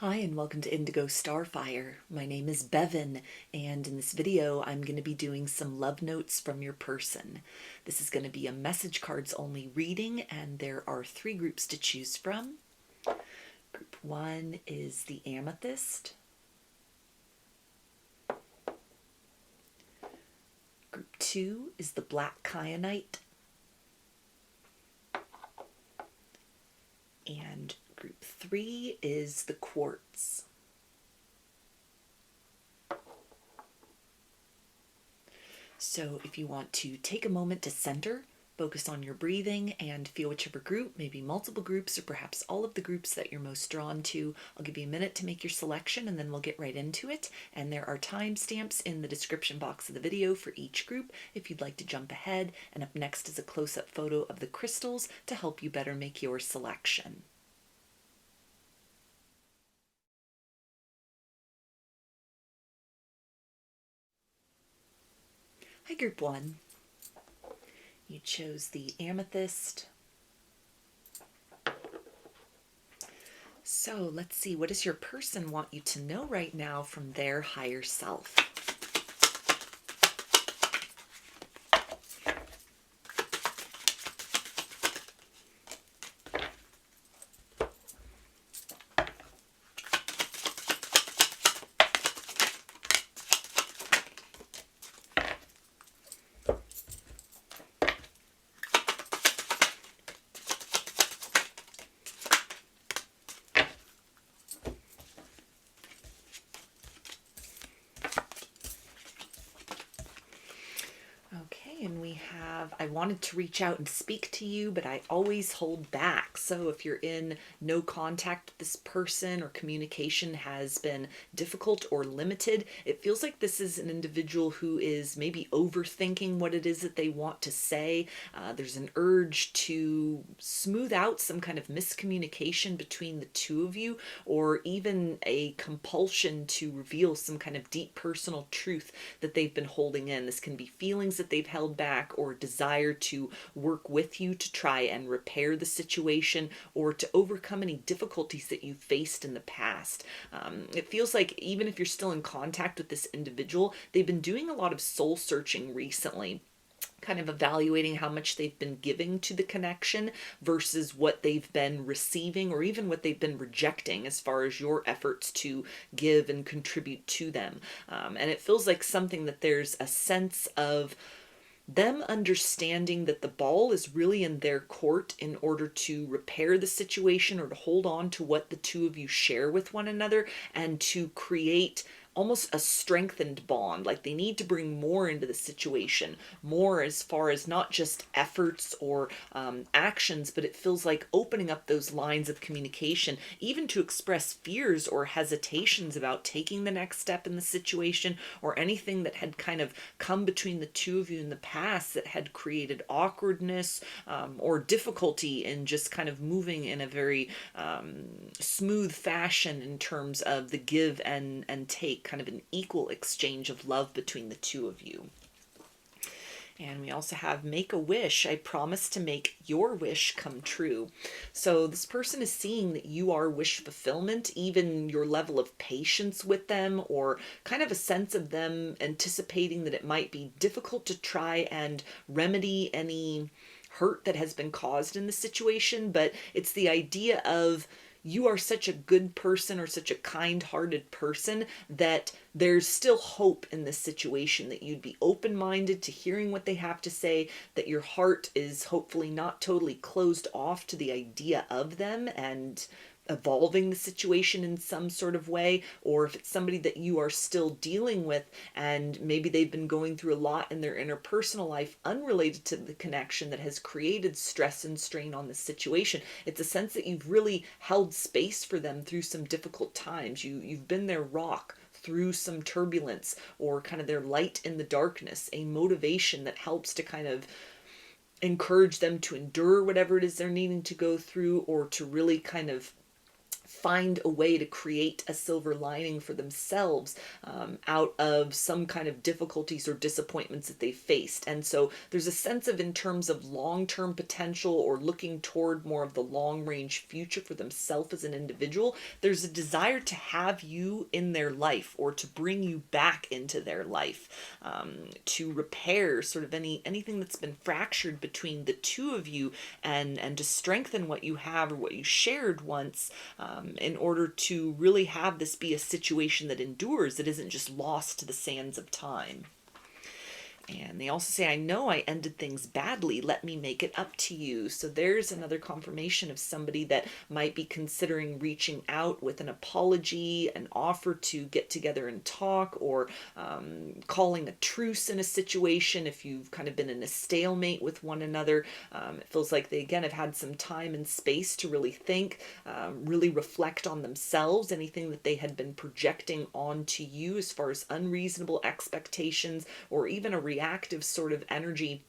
Hi and welcome to Indigo Starfire. My name is Bevin, and in this video I'm going to be doing some love notes from your person. This is going to be a message cards only reading, and there are 3 groups to choose from. Group 1 is the Amethyst. Group 2 is the Black Kyanite. And Group 3 is the Quartz. So if you want to take a moment to center, focus on your breathing, and feel whichever group, maybe multiple groups or perhaps all of the groups that you're most drawn to, I'll give you a minute to make your selection and then we'll get right into it. And there are timestamps in the description box of the video for each group if you'd like to jump ahead. And up next is a close-up photo of the crystals to help you better make your selection. Hi, Group 1. You chose the Amethyst. So let's see, what does your person want you to know right now from their higher self? Okay, and we have, I wanted to reach out and speak to you, but I always hold back. So if you're in no contact with this person or communication has been difficult or limited, it feels like this is an individual who is maybe overthinking what it is that they want to say. There's an urge to smooth out some kind of miscommunication between the two of you, or even a compulsion to reveal some kind of deep personal truth that they've been holding in. This can be feelings that they've held back, or desire to work with you to try and repair the situation or to overcome any difficulties that you've faced in the past. It feels like even if you're still in contact with this individual, they've been doing a lot of soul searching recently, kind of evaluating how much they've been giving to the connection versus what they've been receiving, or even what they've been rejecting as far as your efforts to give and contribute to them. And it feels like something that there's a sense of them understanding that the ball is really in their court in order to repair the situation or to hold on to what the two of you share with one another and to create almost a strengthened bond. Like they need to bring more into the situation, more as far as not just efforts or actions, but it feels like opening up those lines of communication, even to express fears or hesitations about taking the next step in the situation, or anything that had kind of come between the two of you in the past that had created awkwardness or difficulty in just kind of moving in a very smooth fashion in terms of the give and take, kind of an equal exchange of love between the two of you. And we also have make a wish. I promise to make your wish come true. So this person is seeing that you are wish fulfillment, even your level of patience with them, or kind of a sense of them anticipating that it might be difficult to try and remedy any hurt that has been caused in the situation. But it's the idea of, you are such a good person or such a kind-hearted person that there's still hope in this situation, that you'd be open-minded to hearing what they have to say, that your heart is hopefully not totally closed off to the idea of them and evolving the situation in some sort of way. Or if it's somebody that you are still dealing with and maybe they've been going through a lot in their interpersonal life unrelated to the connection that has created stress and strain on the situation, it's a sense that you've really held space for them through some difficult times. You've been their rock through some turbulence, or kind of their light in the darkness, a motivation that helps to kind of encourage them to endure whatever it is they're needing to go through, or to really kind of find a way to create a silver lining for themselves out of some kind of difficulties or disappointments that they faced. And so there's a sense of, in terms of long-term potential or looking toward more of the long-range future for themselves as an individual, there's a desire to have you in their life, or to bring you back into their life, to repair sort of anything that's been fractured between the two of you, and to strengthen what you have or what you shared once, in order to really have this be a situation that endures, that isn't just lost to the sands of time. And they also say, I know I ended things badly. Let me make it up to you. So there's another confirmation of somebody that might be considering reaching out with an apology, an offer to get together and talk, or calling a truce in a situation if you've kind of been in a stalemate with one another. It feels like they, again, have had some time and space to really think, really reflect on themselves, anything that they had been projecting onto you as far as unreasonable expectations, or even a reactive sort of energy,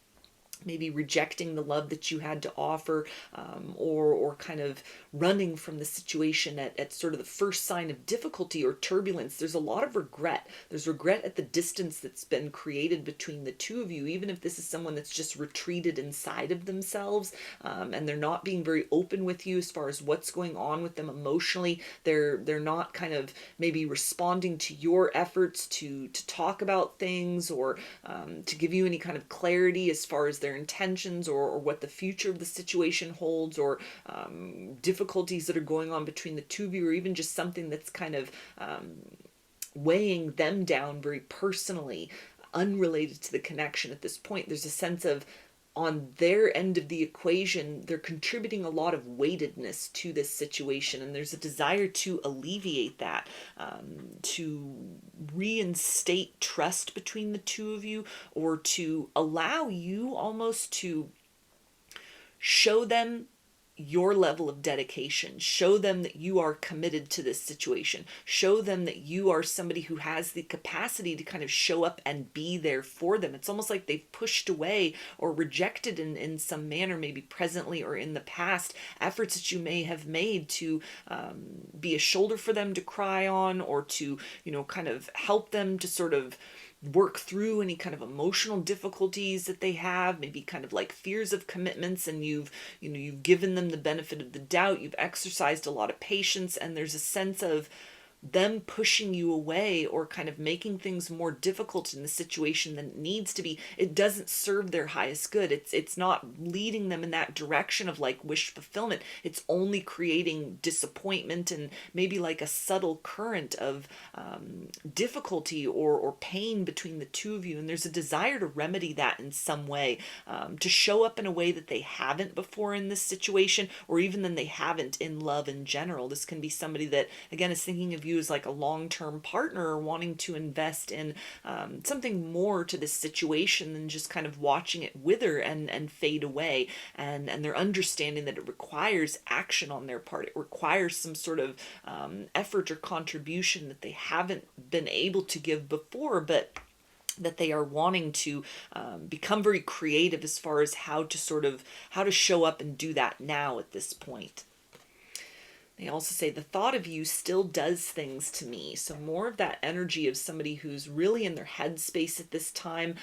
maybe rejecting the love that you had to offer, or kind of running from the situation at sort of the first sign of difficulty or turbulence. There's a lot of regret. There's regret at the distance that's been created between the two of you, even if this is someone that's just retreated inside of themselves, and they're not being very open with you as far as what's going on with them emotionally. They're not kind of maybe responding to your efforts to talk about things, or to give you any kind of clarity as far as their intentions, or what the future of the situation holds, or difficulties that are going on between the two of you, or even just something that's kind of weighing them down very personally, unrelated to the connection at this point. There's a sense of, on their end of the equation, they're contributing a lot of weightedness to this situation, and there's a desire to alleviate that, to reinstate trust between the two of you, or to allow you almost to show them your level of dedication, show them that you are committed to this situation, show them that you are somebody who has the capacity to kind of show up and be there for them. It's almost like they've pushed away or rejected in some manner, maybe presently or in the past, efforts that you may have made to be a shoulder for them to cry on, or to, kind of help them to sort of work through any kind of emotional difficulties that they have, maybe kind of like fears of commitments, and you've given them the benefit of the doubt, you've exercised a lot of patience, and there's a sense of them pushing you away, or kind of making things more difficult in the situation than it needs to be. It doesn't serve their highest good. It's not leading them in that direction of like wish fulfillment. It's only creating disappointment, and maybe like a subtle current of difficulty or pain between the two of you. And there's a desire to remedy that in some way, to show up in a way that they haven't before in this situation, or even than they haven't in love in general. This can be somebody that, again, is thinking of you as like a long-term partner, or wanting to invest in something more to this situation than just kind of watching it wither and fade away. And they're understanding that it requires action on their part. It requires some sort of effort or contribution that they haven't been able to give before, but that they are wanting to become very creative as far as how to show up and do that now at this point. They also say, the thought of you still does things to me. So more of that energy of somebody who's really in their headspace at this time,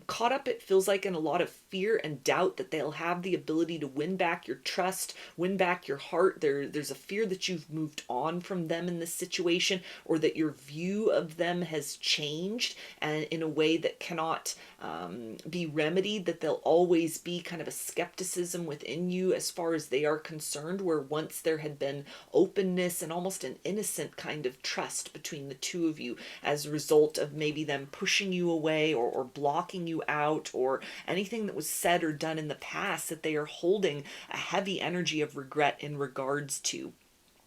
caught up, it feels like, in a lot of fear and doubt that they'll have the ability to win back your trust, win back your heart. There's a fear that you've moved on from them in this situation, or that your view of them has changed, and in a way that cannot be remedied, that there'll always be kind of a skepticism within you as far as they are concerned, where once there had been openness and almost an innocent kind of trust between the two of you, as a result of maybe them pushing you away, or blocking you out, or anything that was said or done in the past that they are holding a heavy energy of regret in regards to.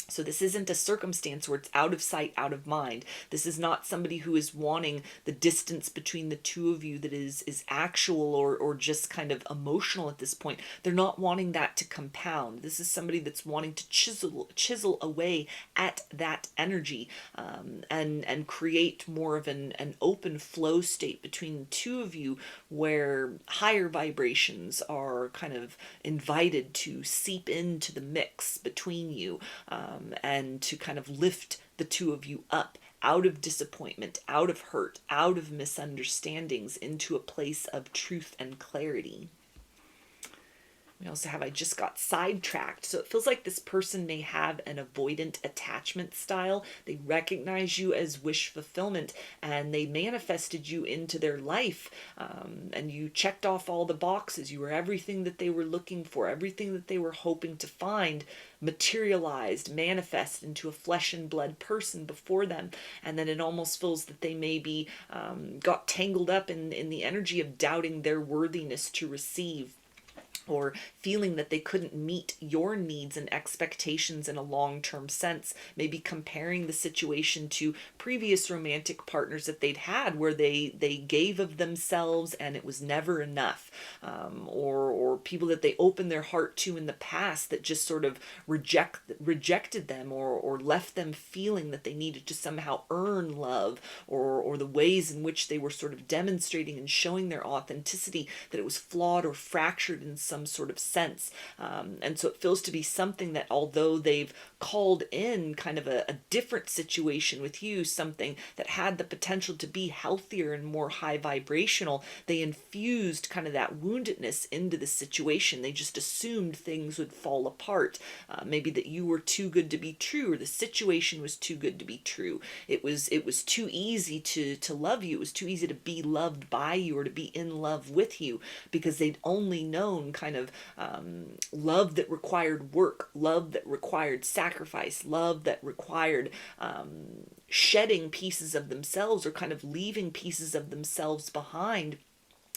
So this isn't a circumstance where it's out of sight, out of mind. This is not somebody who is wanting the distance between the two of you that is actual or just kind of emotional at this point. They're not wanting that to compound. This is somebody that's wanting to chisel away at that energy, and create more of an open flow state between the two of you, where higher vibrations are kind of invited to seep into the mix between you. and to kind of lift the two of you up out of disappointment, out of hurt, out of misunderstandings into a place of truth and clarity. We also have I just got sidetracked. So it feels like this person may have an avoidant attachment style. They recognize you as wish fulfillment and they manifested you into their life. And you checked off all the boxes. You were everything that they were looking for, everything that they were hoping to find materialized, manifest into a flesh and blood person before them. And then it almost feels that they maybe got tangled up in the energy of doubting their worthiness to receive, or feeling that they couldn't meet your needs and expectations in a long-term sense, maybe comparing the situation to previous romantic partners that they'd had where they gave of themselves and it was never enough, or people that they opened their heart to in the past that just sort of rejected them or left them feeling that they needed to somehow earn love, or the ways in which they were sort of demonstrating and showing their authenticity, that it was flawed or fractured in some sort of sense. And so it feels to be something that although they've called in kind of a different situation with you, something that had the potential to be healthier and more high vibrational, they infused kind of that woundedness into the situation. They just assumed things would fall apart. Maybe that you were too good to be true, or the situation was too good to be true. It was too easy to love you. It was too easy to be loved by you or to be in love with you, because they'd only known kind of love that required work, love that required sacrifice, love that required shedding pieces of themselves or kind of leaving pieces of themselves behind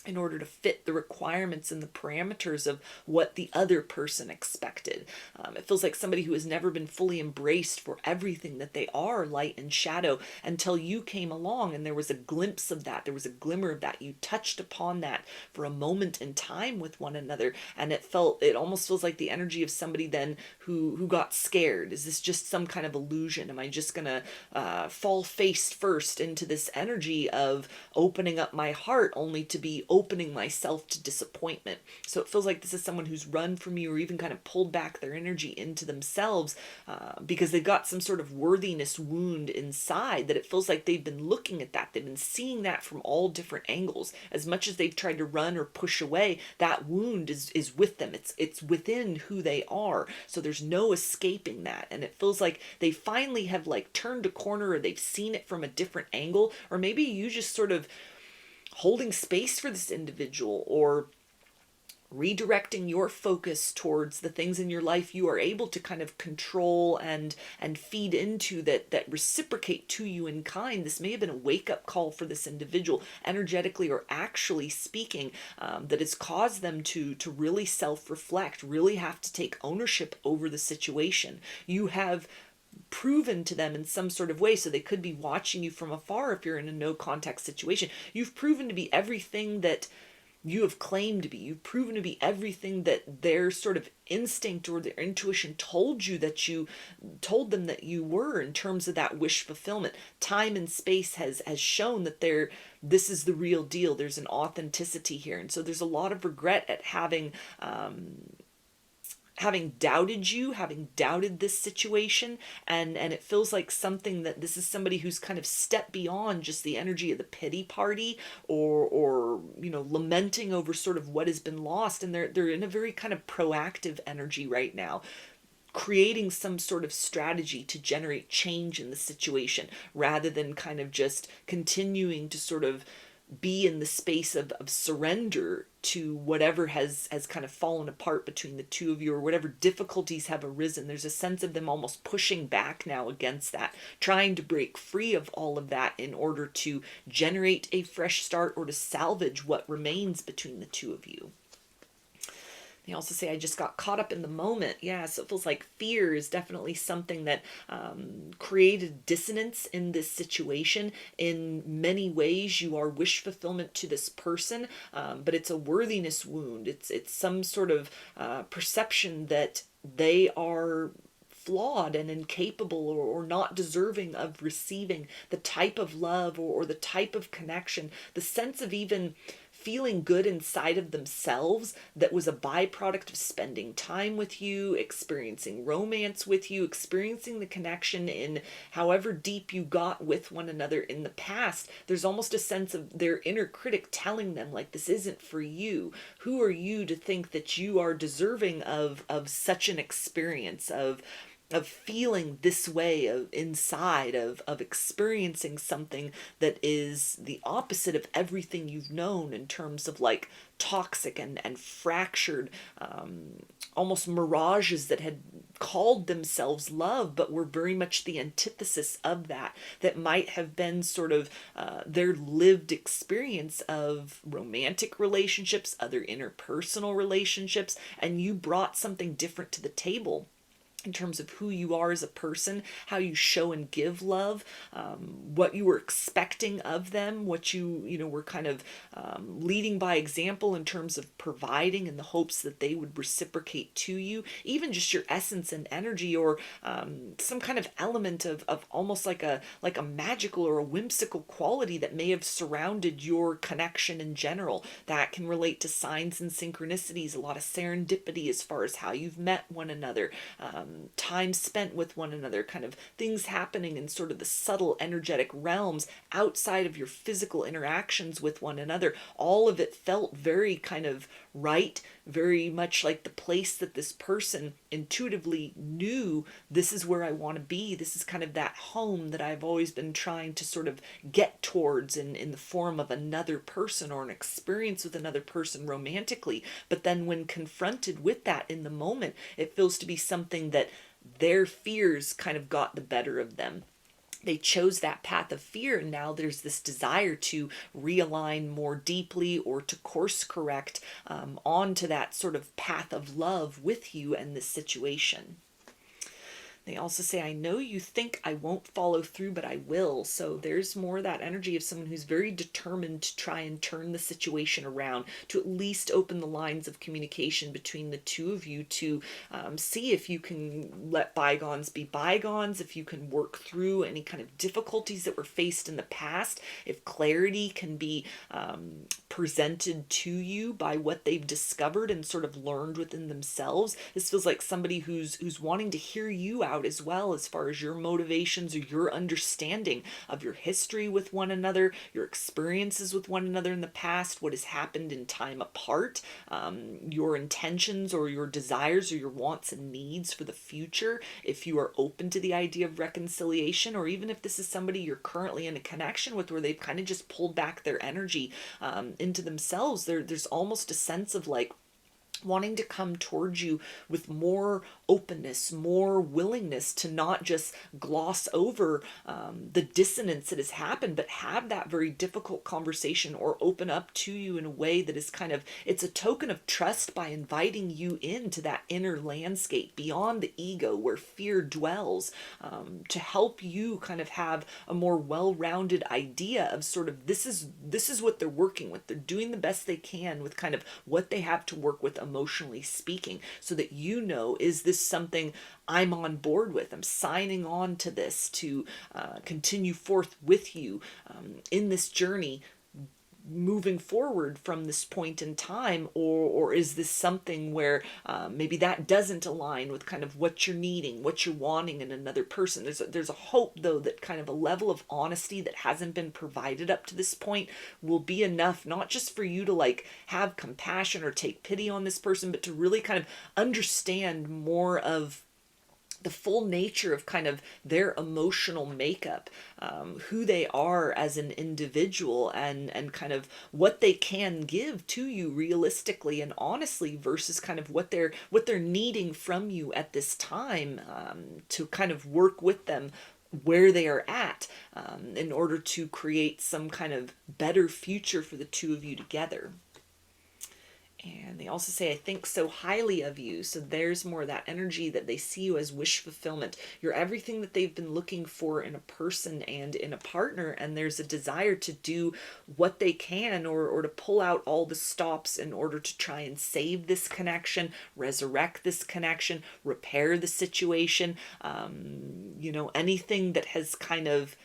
in order to fit the requirements and the parameters of what the other person expected. It feels like somebody who has never been fully embraced for everything that they are, light and shadow, until you came along and there was a glimpse of that, there was a glimmer of that. You touched upon that for a moment in time with one another, and it almost feels like the energy of somebody then who got scared. Is this just some kind of illusion? Am I just gonna fall face first into this energy of opening up my heart only to be opening myself to disappointment? So it feels like this is someone who's run from you or even kind of pulled back their energy into themselves because they've got some sort of worthiness wound inside, that it feels like they've been looking at that. They've been seeing that from all different angles. As much as they've tried to run or push away, that wound is with them. It's within who they are. So there's no escaping that. And it feels like they finally have like turned a corner, or they've seen it from a different angle, or maybe you just sort of holding space for this individual or redirecting your focus towards the things in your life you are able to kind of control and feed into that reciprocate to you in kind. This may have been a wake-up call for this individual, energetically or actually speaking, that has caused them to really self-reflect, really have to take ownership over the situation. You have proven to them in some sort of way, so they could be watching you from afar if you're in a no contact situation. You've proven to be everything that you have claimed to be. You've proven to be everything that their sort of instinct or their intuition told them that you were, in terms of that wish fulfillment. Time and space has shown that this is the real deal. There's an authenticity here. And so there's a lot of regret at having doubted you, having doubted this situation, and it feels like something that this is somebody who's kind of stepped beyond just the energy of the pity party or lamenting over sort of what has been lost, and they're in a very kind of proactive energy right now, creating some sort of strategy to generate change in the situation, rather than kind of just continuing to sort of be in the space of surrender to whatever has kind of fallen apart between the two of you, or whatever difficulties have arisen. There's a sense of them almost pushing back now against that, trying to break free of all of that in order to generate a fresh start or to salvage what remains between the two of you. They also say, I just got caught up in the moment. Yeah, so it feels like fear is definitely something that created dissonance in this situation. In many ways, you are wish fulfillment to this person, but it's a worthiness wound. It's some sort of perception that they are flawed and incapable or not deserving of receiving the type of love or the type of connection, the sense of even feeling good inside of themselves that was a byproduct of spending time with you, experiencing romance with you, experiencing the connection in however deep you got with one another in the past. There's almost a sense of their inner critic telling them, like, this isn't for you. Who are you to think that you are deserving of such an experience of feeling this way of inside of experiencing something that is the opposite of everything you've known in terms of like toxic and fractured, almost mirages that had called themselves love but were very much the antithesis of that might have been sort of their lived experience of romantic relationships, other interpersonal relationships, and you brought something different to the table in terms of who you are as a person, how you show and give love, what you were expecting of them, what you were kind of leading by example in terms of providing in the hopes that they would reciprocate to you, even just your essence and energy, or some kind of element of almost like a magical or a whimsical quality that may have surrounded your connection in general. That can relate to signs and synchronicities, a lot of serendipity as far as how you've met one another, time spent with one another, kind of things happening in sort of the subtle energetic realms outside of your physical interactions with one another. All of it felt very kind of right, very much like the place that this person intuitively knew, this is where I want to be. This is kind of that home that I've always been trying to sort of get towards in the form of another person or an experience with another person romantically. But then when confronted with that in the moment, it feels to be something that their fears kind of got the better of them. They chose that path of fear, and now there's this desire to realign more deeply or to course correct onto that sort of path of love with you and this situation. They also say, I know you think I won't follow through, but I will. So there's more of that energy of someone who's very determined to try and turn the situation around, to at least open the lines of communication between the two of you to see if you can let bygones be bygones, if you can work through any kind of difficulties that were faced in the past, if clarity can be presented to you by what they've discovered and sort of learned within themselves. This feels like somebody who's wanting to hear you out as well, as far as your motivations or your understanding of your history with one another, your experiences with one another in the past, what has happened in time apart, your intentions or your desires or your wants and needs for the future, if you are open to the idea of reconciliation, or even if this is somebody you're currently in a connection with where they've kind of just pulled back their energy into themselves. There's almost a sense of like wanting to come towards you with more openness, more willingness to not just gloss over the dissonance that has happened, but have that very difficult conversation or open up to you in a way that is kind of, it's a token of trust by inviting you into that inner landscape beyond the ego where fear dwells, to help you kind of have a more well-rounded idea of sort of this is what they're working with. They're doing the best they can with kind of what they have to work with emotionally speaking, so that you know, is this something I'm on board with? I'm signing on to this to continue forth with you in this journey moving forward from this point in time, or is this something where maybe that doesn't align with kind of what you're needing, what you're wanting in another person? There's a hope though that kind of a level of honesty that hasn't been provided up to this point will be enough, not just for you to like have compassion or take pity on this person, but to really kind of understand more of the full nature of kind of their emotional makeup, who they are as an individual, and kind of what they can give to you realistically and honestly versus kind of what they're needing from you at this time, to kind of work with them where they are at, in order to create some kind of better future for the two of you together. And they also say, I think so highly of you. So there's more of that energy that they see you as wish fulfillment. You're everything that they've been looking for in a person and in a partner. And there's a desire to do what they can, or to pull out all the stops in order to try and save this connection, resurrect this connection, repair the situation. Anything that has kind of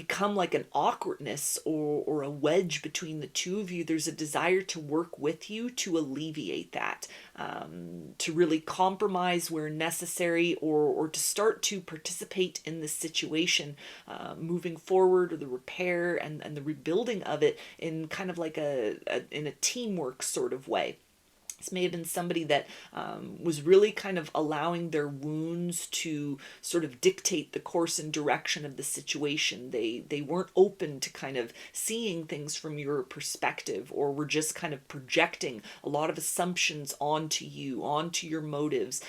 become like an awkwardness or a wedge between the two of you, there's a desire to work with you to alleviate that, to really compromise where necessary, or to start to participate in the situation moving forward, or the repair and the rebuilding of it in kind of like in a teamwork sort of way. This may have been somebody that was really kind of allowing their wounds to sort of dictate the course and direction of the situation. They weren't open to kind of seeing things from your perspective, or were just kind of projecting a lot of assumptions onto you, onto your motives,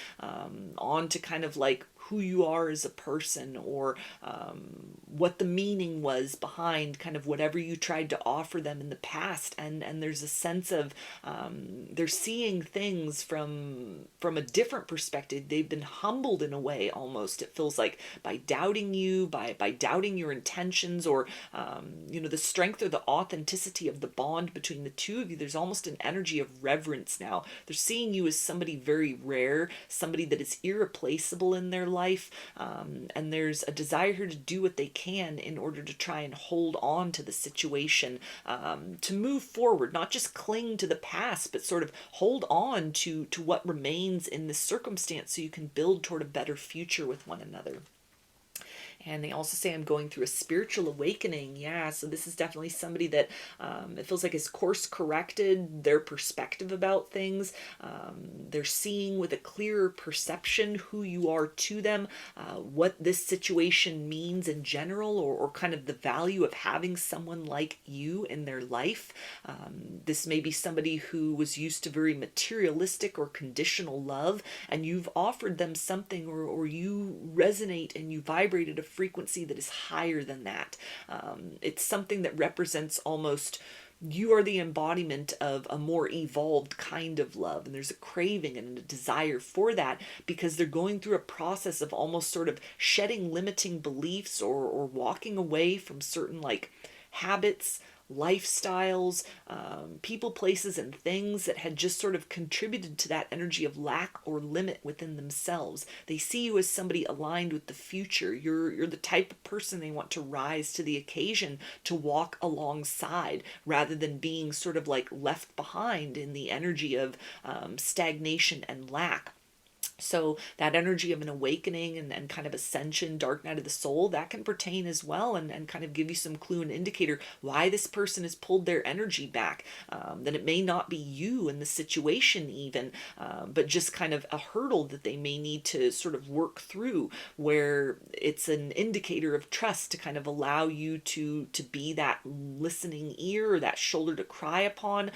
onto kind of like who you are as a person, or what the meaning was behind kind of whatever you tried to offer them in the past. And there's a sense of they're seeing things from a different perspective. They've been humbled in a way, almost, it feels like, by doubting you, by doubting your intentions, or the strength or the authenticity of the bond between the two of you. There's almost an energy of reverence now. They're seeing you as somebody very rare, somebody that is irreplaceable in their life, and there's a desire here to do what they can in order to try and hold on to the situation, to move forward, not just cling to the past, but sort of hold on to what remains in this circumstance, so you can build toward a better future with one another. And they also say, I'm going through a spiritual awakening. Yeah, so this is definitely somebody that it feels like is course corrected their perspective about things. They're seeing with a clearer perception who you are to them, what this situation means in general, or kind of the value of having someone like you in their life. This may be somebody who was used to very materialistic or conditional love, and you've offered them something, or you resonate and you vibrate at a frequency that is higher than that. It's something that represents almost, you are the embodiment of a more evolved kind of love, and there's a craving and a desire for that, because they're going through a process of almost sort of shedding limiting beliefs, or walking away from certain like habits, lifestyles, people, places, and things that had just sort of contributed to that energy of lack or limit within themselves. They see you as somebody aligned with the future. You're the type of person they want to rise to the occasion, to walk alongside, rather than being sort of like left behind in the energy of stagnation and lack. So that energy of an awakening and kind of ascension, dark night of the soul, that can pertain as well, and kind of give you some clue and indicator why this person has pulled their energy back. That it may not be you in the situation even, but just kind of a hurdle that they may need to sort of work through, where it's an indicator of trust to kind of allow you to be that listening ear, or that shoulder to cry upon,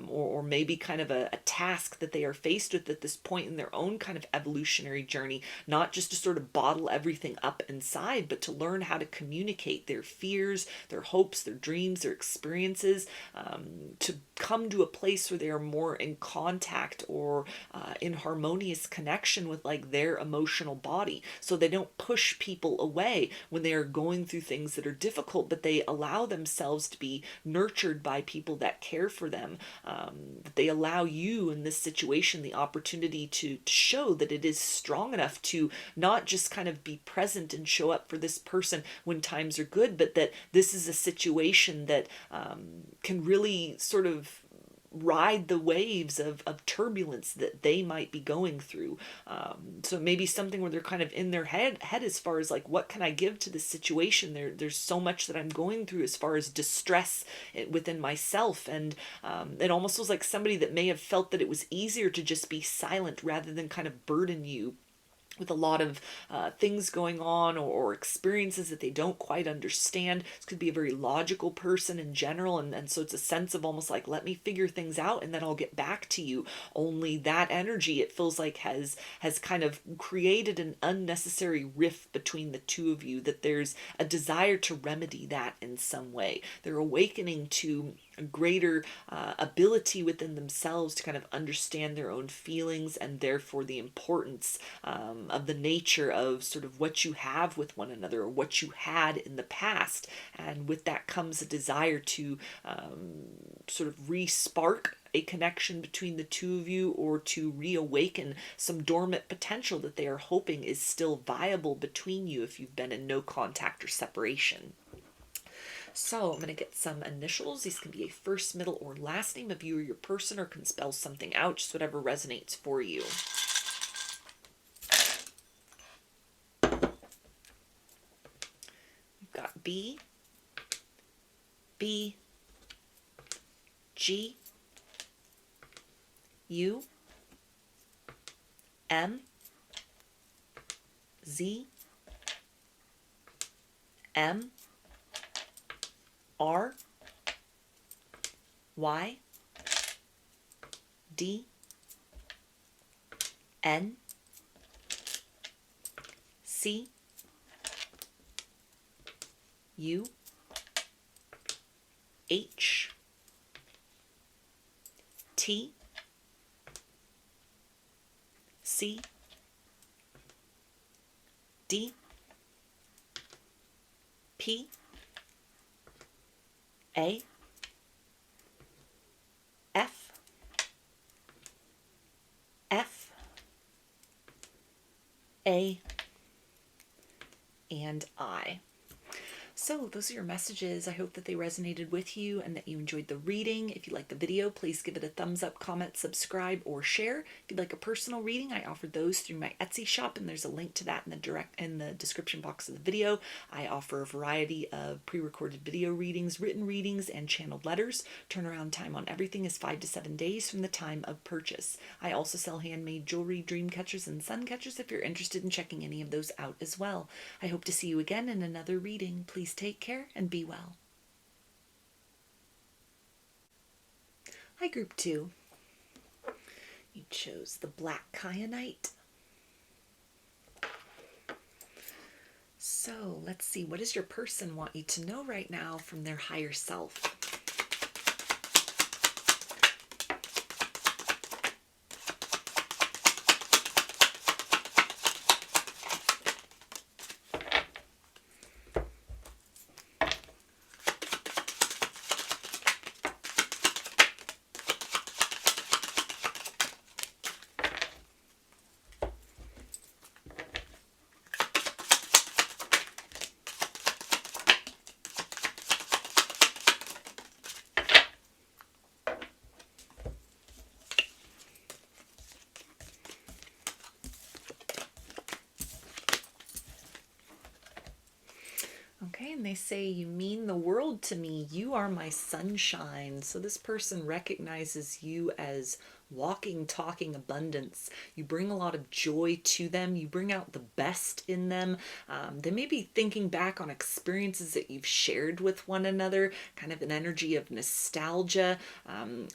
or maybe kind of a task that they are faced with at this point in their own kind of evolutionary journey, not just to sort of bottle everything up inside, but to learn how to communicate their fears, their hopes, their dreams, their experiences, to come to a place where they are more in contact, or in harmonious connection with like their emotional body, so they don't push people away when they are going through things that are difficult, but they allow themselves to be nurtured by people that care for them, that they allow you in this situation the opportunity to show that it is strong enough to not just kind of be present and show up for this person when times are good, but that this is a situation that can really sort of ride the waves of turbulence that they might be going through. So maybe something where they're kind of in their head as far as like, what can I give to this situation? There's so much that I'm going through as far as distress within myself. And it almost was like somebody that may have felt that it was easier to just be silent rather than kind of burden you with a lot of things going on, or experiences that they don't quite understand. This could be a very logical person in general, and so it's a sense of almost like, let me figure things out and then I'll get back to you. Only that energy, it feels like, has kind of created an unnecessary rift between the two of you, that there's a desire to remedy that in some way. They're awakening to a greater ability within themselves to kind of understand their own feelings, and therefore the importance of the nature of sort of what you have with one another, or what you had in the past. And with that comes a desire to sort of re-spark a connection between the two of you, or to reawaken some dormant potential that they are hoping is still viable between you if you've been in no contact or separation. So I'm going to get some initials. These can be a first, middle, or last name of you or your person, or can spell something out, just whatever resonates for you. We've got B, B, G, U, M, Z, M, R, Y, D, N, C, U, H, T, C, D, P, A, F, F, A, and I. So those are your messages. I hope that they resonated with you and that you enjoyed the reading. If you liked the video, please give it a thumbs up, comment, subscribe, or share. If you'd like a personal reading, I offer those through my Etsy shop, and there's a link to that in the description box of the video. I offer a variety of pre-recorded video readings, written readings, and channeled letters. Turnaround time on everything is 5 to 7 days from the time of purchase. I also sell handmade jewelry, dream catchers, and sun catchers if you're interested in checking any of those out as well. I hope to see you again in another reading. Please take care and be well. Hi, Group 2. You chose the black kyanite. So let's see, what does your person want you to know right now from their higher self? Okay, and they say, you mean the world to me. You are my sunshine. So this person recognizes you as walking, talking abundance. You bring a lot of joy to them. You bring out the best in them. They may be thinking back on experiences that you've shared with one another, kind of an energy of nostalgia,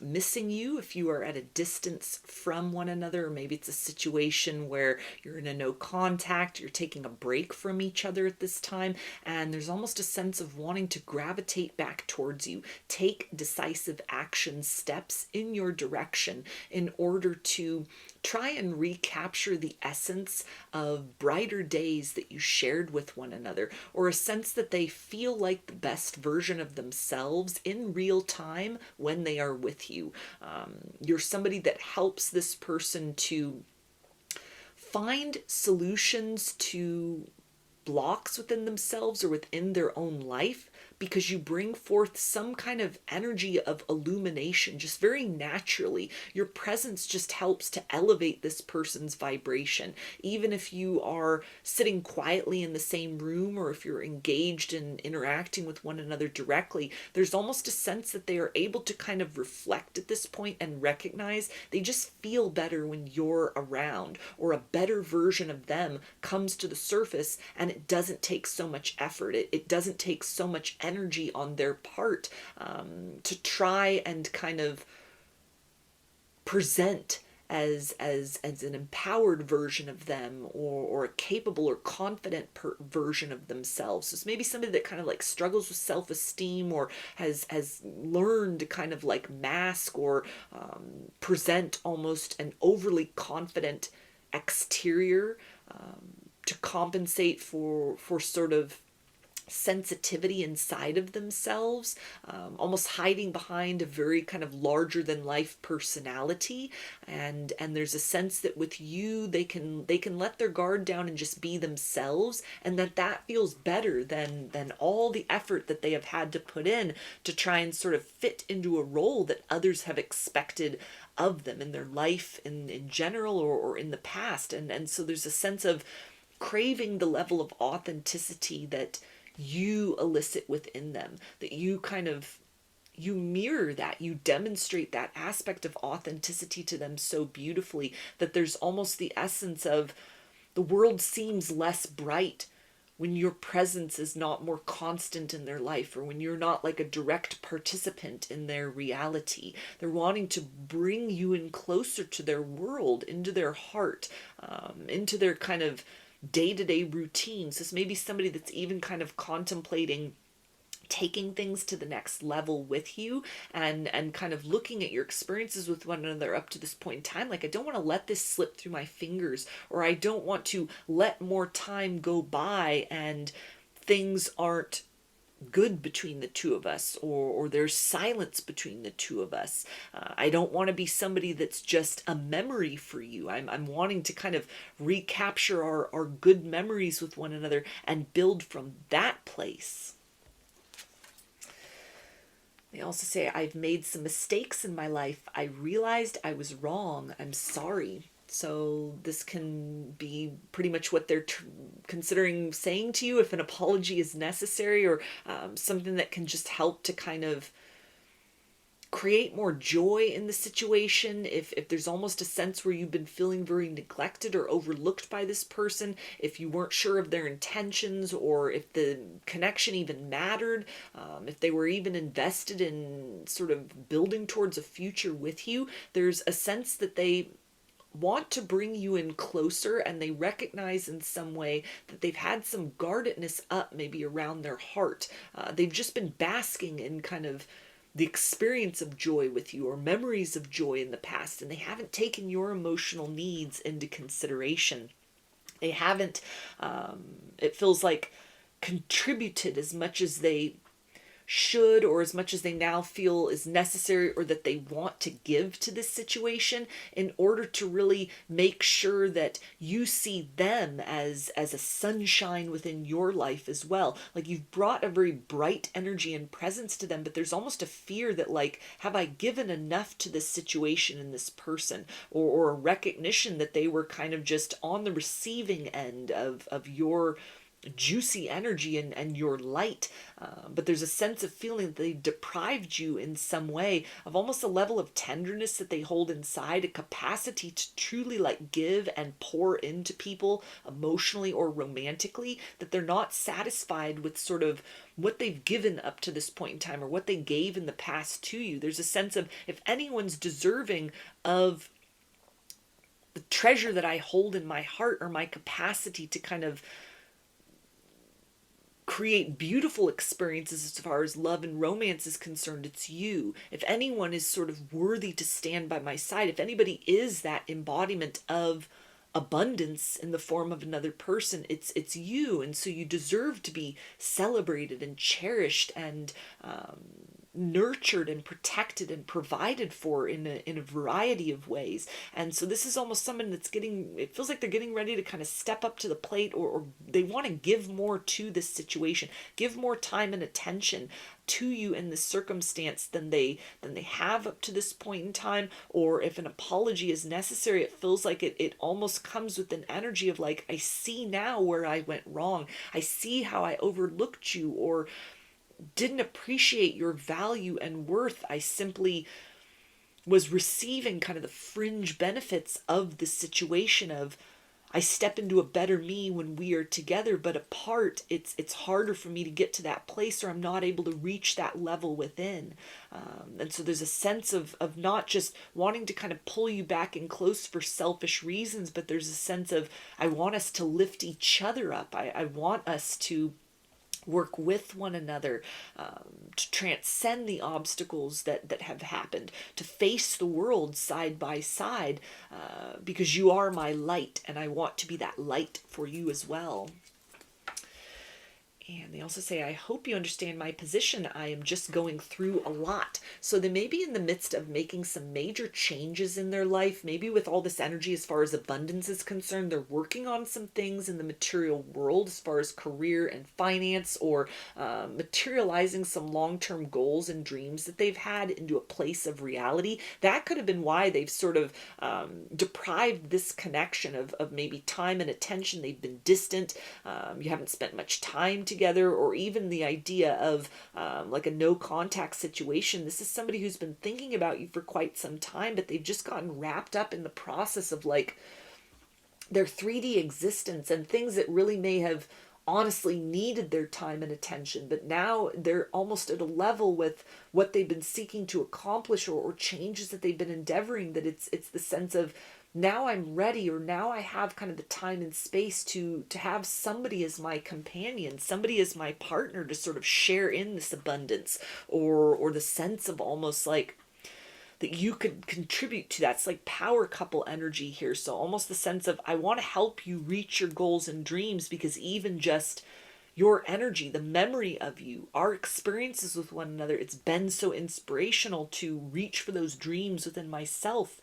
missing you if you are at a distance from one another, or maybe it's a situation where you're in a no contact, you're taking a break from each other at this time, and there's almost a sense of wanting to gravitate back towards you, take decisive action steps in your direction in order to try and recapture the essence of brighter days that you shared with one another, or a sense that they feel like the best version of themselves in real time when they are with you. You're somebody that helps this person to find solutions to blocks within themselves or within their own life, because you bring forth some kind of energy of illumination just very naturally. Your presence just helps to elevate this person's vibration. Even if you are sitting quietly in the same room, or if you're engaged in interacting with one another directly, there's almost a sense that they are able to kind of reflect at this point and recognize they just feel better when you're around, or a better version of them comes to the surface, and it doesn't take so much effort. It doesn't take so much energy on their part to try and kind of present as an empowered version of them, or a capable or confident version of themselves. So it's maybe somebody that kind of like struggles with self-esteem, or has learned to kind of like mask or present almost an overly confident exterior to compensate for sort of sensitivity inside of themselves, almost hiding behind a very kind of larger than life personality. And there's a sense that with you, they can let their guard down and just be themselves, and that feels better than all the effort that they have had to put in to try and sort of fit into a role that others have expected of them in their life in general, or in the past. And so there's a sense of craving the level of authenticity that you elicit within them, that you mirror that, you demonstrate that aspect of authenticity to them so beautifully that there's almost the essence of the world seems less bright when your presence is not more constant in their life, or when you're not like a direct participant in their reality. They're wanting to bring you in closer to their world, into their heart, into their kind of day-to-day routines. This may be somebody that's even kind of contemplating taking things to the next level with you, and kind of looking at your experiences with one another up to this point in time. Like, I don't want to let this slip through my fingers, or I don't want to let more time go by and things aren't good between the two of us, or there's silence between the two of us. I don't want to be somebody that's just a memory for you. I'm wanting to kind of recapture our good memories with one another and build from that place. They also say, I've made some mistakes in my life. I realized I was wrong. I'm sorry. So this can be pretty much what they're considering saying to you, if an apology is necessary, or something that can just help to kind of create more joy in the situation. If there's almost a sense where you've been feeling very neglected or overlooked by this person, if you weren't sure of their intentions, or if the connection even mattered, if they were even invested in sort of building towards a future with you, there's a sense that they want to bring you in closer, and they recognize in some way that they've had some guardedness up maybe around their heart. They've just been basking in kind of the experience of joy with you, or memories of joy in the past, and they haven't taken your emotional needs into consideration. They haven't, it feels like, contributed as much as they should, or as much as they now feel is necessary, or that they want to give to this situation, in order to really make sure that you see them as a sunshine within your life as well. Like, you've brought a very bright energy and presence to them, but there's almost a fear that, like, have I given enough to this situation and this person, or a recognition that they were kind of just on the receiving end of your juicy energy and your light, but there's a sense of feeling that they deprived you in some way of almost a level of tenderness that they hold inside, a capacity to truly like give and pour into people emotionally or romantically, that they're not satisfied with sort of what they've given up to this point in time, or what they gave in the past to you. There's a sense of, if anyone's deserving of the treasure that I hold in my heart, or my capacity to kind of create beautiful experiences as far as love and romance is concerned, it's you. If anyone is sort of worthy to stand by my side, if anybody is that embodiment of abundance in the form of another person, it's you. And so you deserve to be celebrated and cherished and nurtured and protected and provided for in a variety of ways. And so this is almost someone that's it feels like they're getting ready to kind of step up to the plate, or they want to give more to this situation, give more time and attention to you in this circumstance than they have up to this point in time. Or if an apology is necessary, it feels like it almost comes with an energy of like, I see now where I went wrong. I see how I overlooked you, or didn't appreciate your value and worth. I simply was receiving kind of the fringe benefits of the situation of, I step into a better me when we are together, but apart, it's harder for me to get to that place, or I'm not able to reach that level within. And so there's a sense of not just wanting to kind of pull you back in close for selfish reasons, but there's a sense of, I want us to lift each other up. I want us to work with one another, to transcend the obstacles that have happened, to face the world side by side, because you are my light, and I want to be that light for you as well. And they also say, I hope you understand my position. I am just going through a lot. So they may be in the midst of making some major changes in their life. Maybe with all this energy as far as abundance is concerned, they're working on some things in the material world as far as career and finance, or materializing some long-term goals and dreams that they've had into a place of reality. That could have been why they've sort of deprived this connection of maybe time and attention. They've been distant. You haven't spent much time together, or even the idea of like a no contact situation. This is somebody who's been thinking about you for quite some time, but they've just gotten wrapped up in the process of like their 3D existence and things that really may have honestly needed their time and attention, but now they're almost at a level with what they've been seeking to accomplish, or changes that they've been endeavoring, that it's the sense of, now I'm ready, or now I have kind of the time and space to have somebody as my companion, somebody as my partner to sort of share in this abundance, or the sense of almost like that you could contribute to that. It's like power couple energy here. So almost the sense of, I want to help you reach your goals and dreams, because even just your energy, the memory of you, our experiences with one another, it's been so inspirational to reach for those dreams within myself,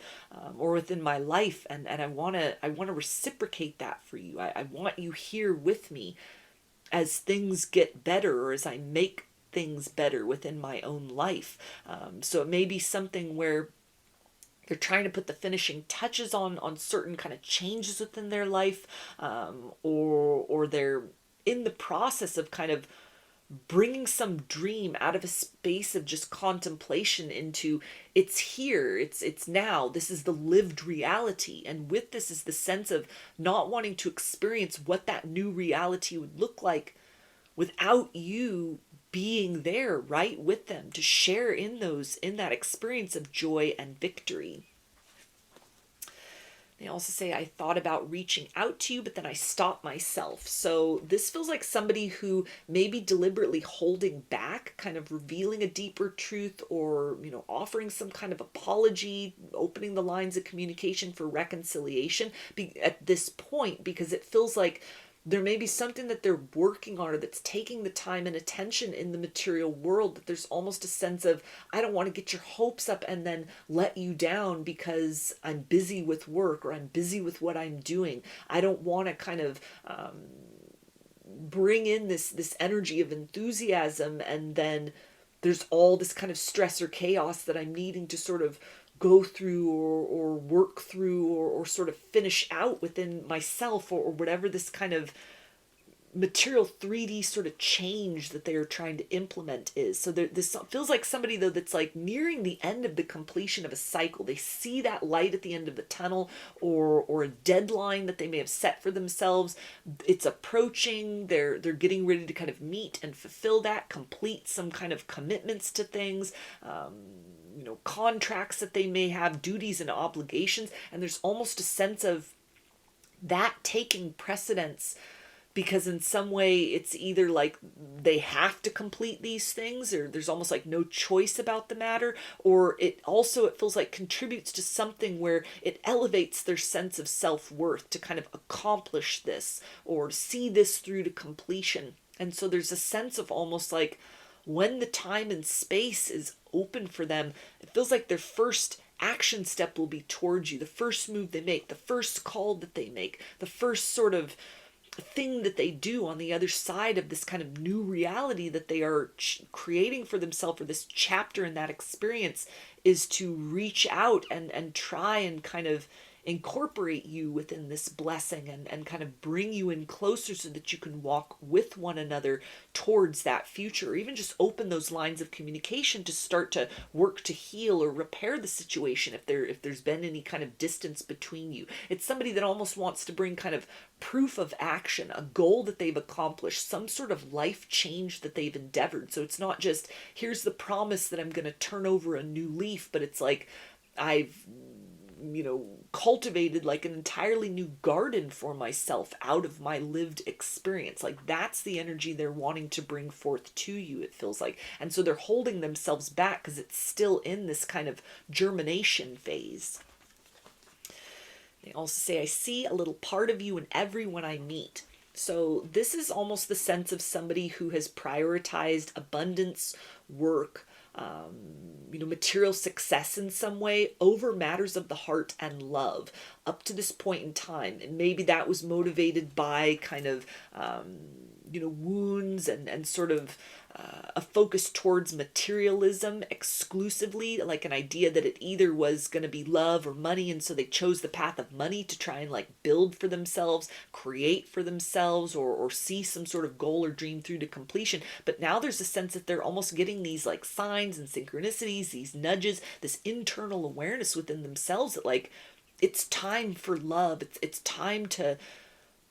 or within my life. And I want to reciprocate that for you. I want you here with me as things get better, or as I make things better within my own life. So it may be something where they're trying to put the finishing touches on certain kind of changes within their life, or they're in the process of kind of bringing some dream out of a space of just contemplation into, it's here, it's now, this is the lived reality. And with this is the sense of not wanting to experience what that new reality would look like without you being there right with them to share in that experience of joy and victory. They also say, I thought about reaching out to you, but then I stopped myself. So this feels like somebody who may be deliberately holding back, kind of revealing a deeper truth, or, offering some kind of apology, opening the lines of communication for reconciliation at this point, because it feels like there may be something that they're working on, or that's taking the time and attention in the material world, that there's almost a sense of, I don't want to get your hopes up and then let you down because I'm busy with work, or I'm busy with what I'm doing. I don't want to kind of bring in this energy of enthusiasm, and then there's all this kind of stress or chaos that I'm needing to sort of go through, or work through, or sort of finish out within myself, or whatever this kind of material 3D sort of change that they are trying to implement is. So this feels like somebody, though, that's like nearing the end of the completion of a cycle. They see that light at the end of the tunnel, or a deadline that they may have set for themselves. It's approaching. They're getting ready to kind of meet and fulfill that, complete some kind of commitments to things, contracts that they may have, duties and obligations. And there's almost a sense of that taking precedence, because in some way it's either like they have to complete these things, or there's almost like no choice about the matter, or it feels like contributes to something where it elevates their sense of self-worth to kind of accomplish this, or see this through to completion. And so there's a sense of almost like, when the time and space is open for them, it feels like their first action step will be towards you. The first move they make, the first call that they make, the first sort of thing that they do on the other side of this kind of new reality that they are creating for themselves, or this chapter in that experience, is to reach out and try and kind of incorporate you within this blessing, and kind of bring you in closer, so that you can walk with one another towards that future, or even just open those lines of communication to start to work to heal or repair the situation if there's been any kind of distance between you. It's somebody that almost wants to bring kind of proof of action, a goal that they've accomplished, some sort of life change that they've endeavored. So it's not just, here's the promise that I'm going to turn over a new leaf, but it's like, I've cultivated like an entirely new garden for myself out of my lived experience. Like, that's the energy they're wanting to bring forth to you, it feels like. And so they're holding themselves back because it's still in this kind of germination phase. They also say, I see a little part of you in everyone I meet. So this is almost the sense of somebody who has prioritized abundance, work, material success in some way over matters of the heart and love up to this point in time. And maybe that was motivated by kind of, wounds and sort of a focus towards materialism exclusively, like an idea that it either was going to be love or money, and so they chose the path of money to try and like build for themselves, create for themselves, or see some sort of goal or dream through to completion. But now there's a sense that they're almost getting these like signs and synchronicities, these nudges, this internal awareness within themselves that like it's time for love. It's time to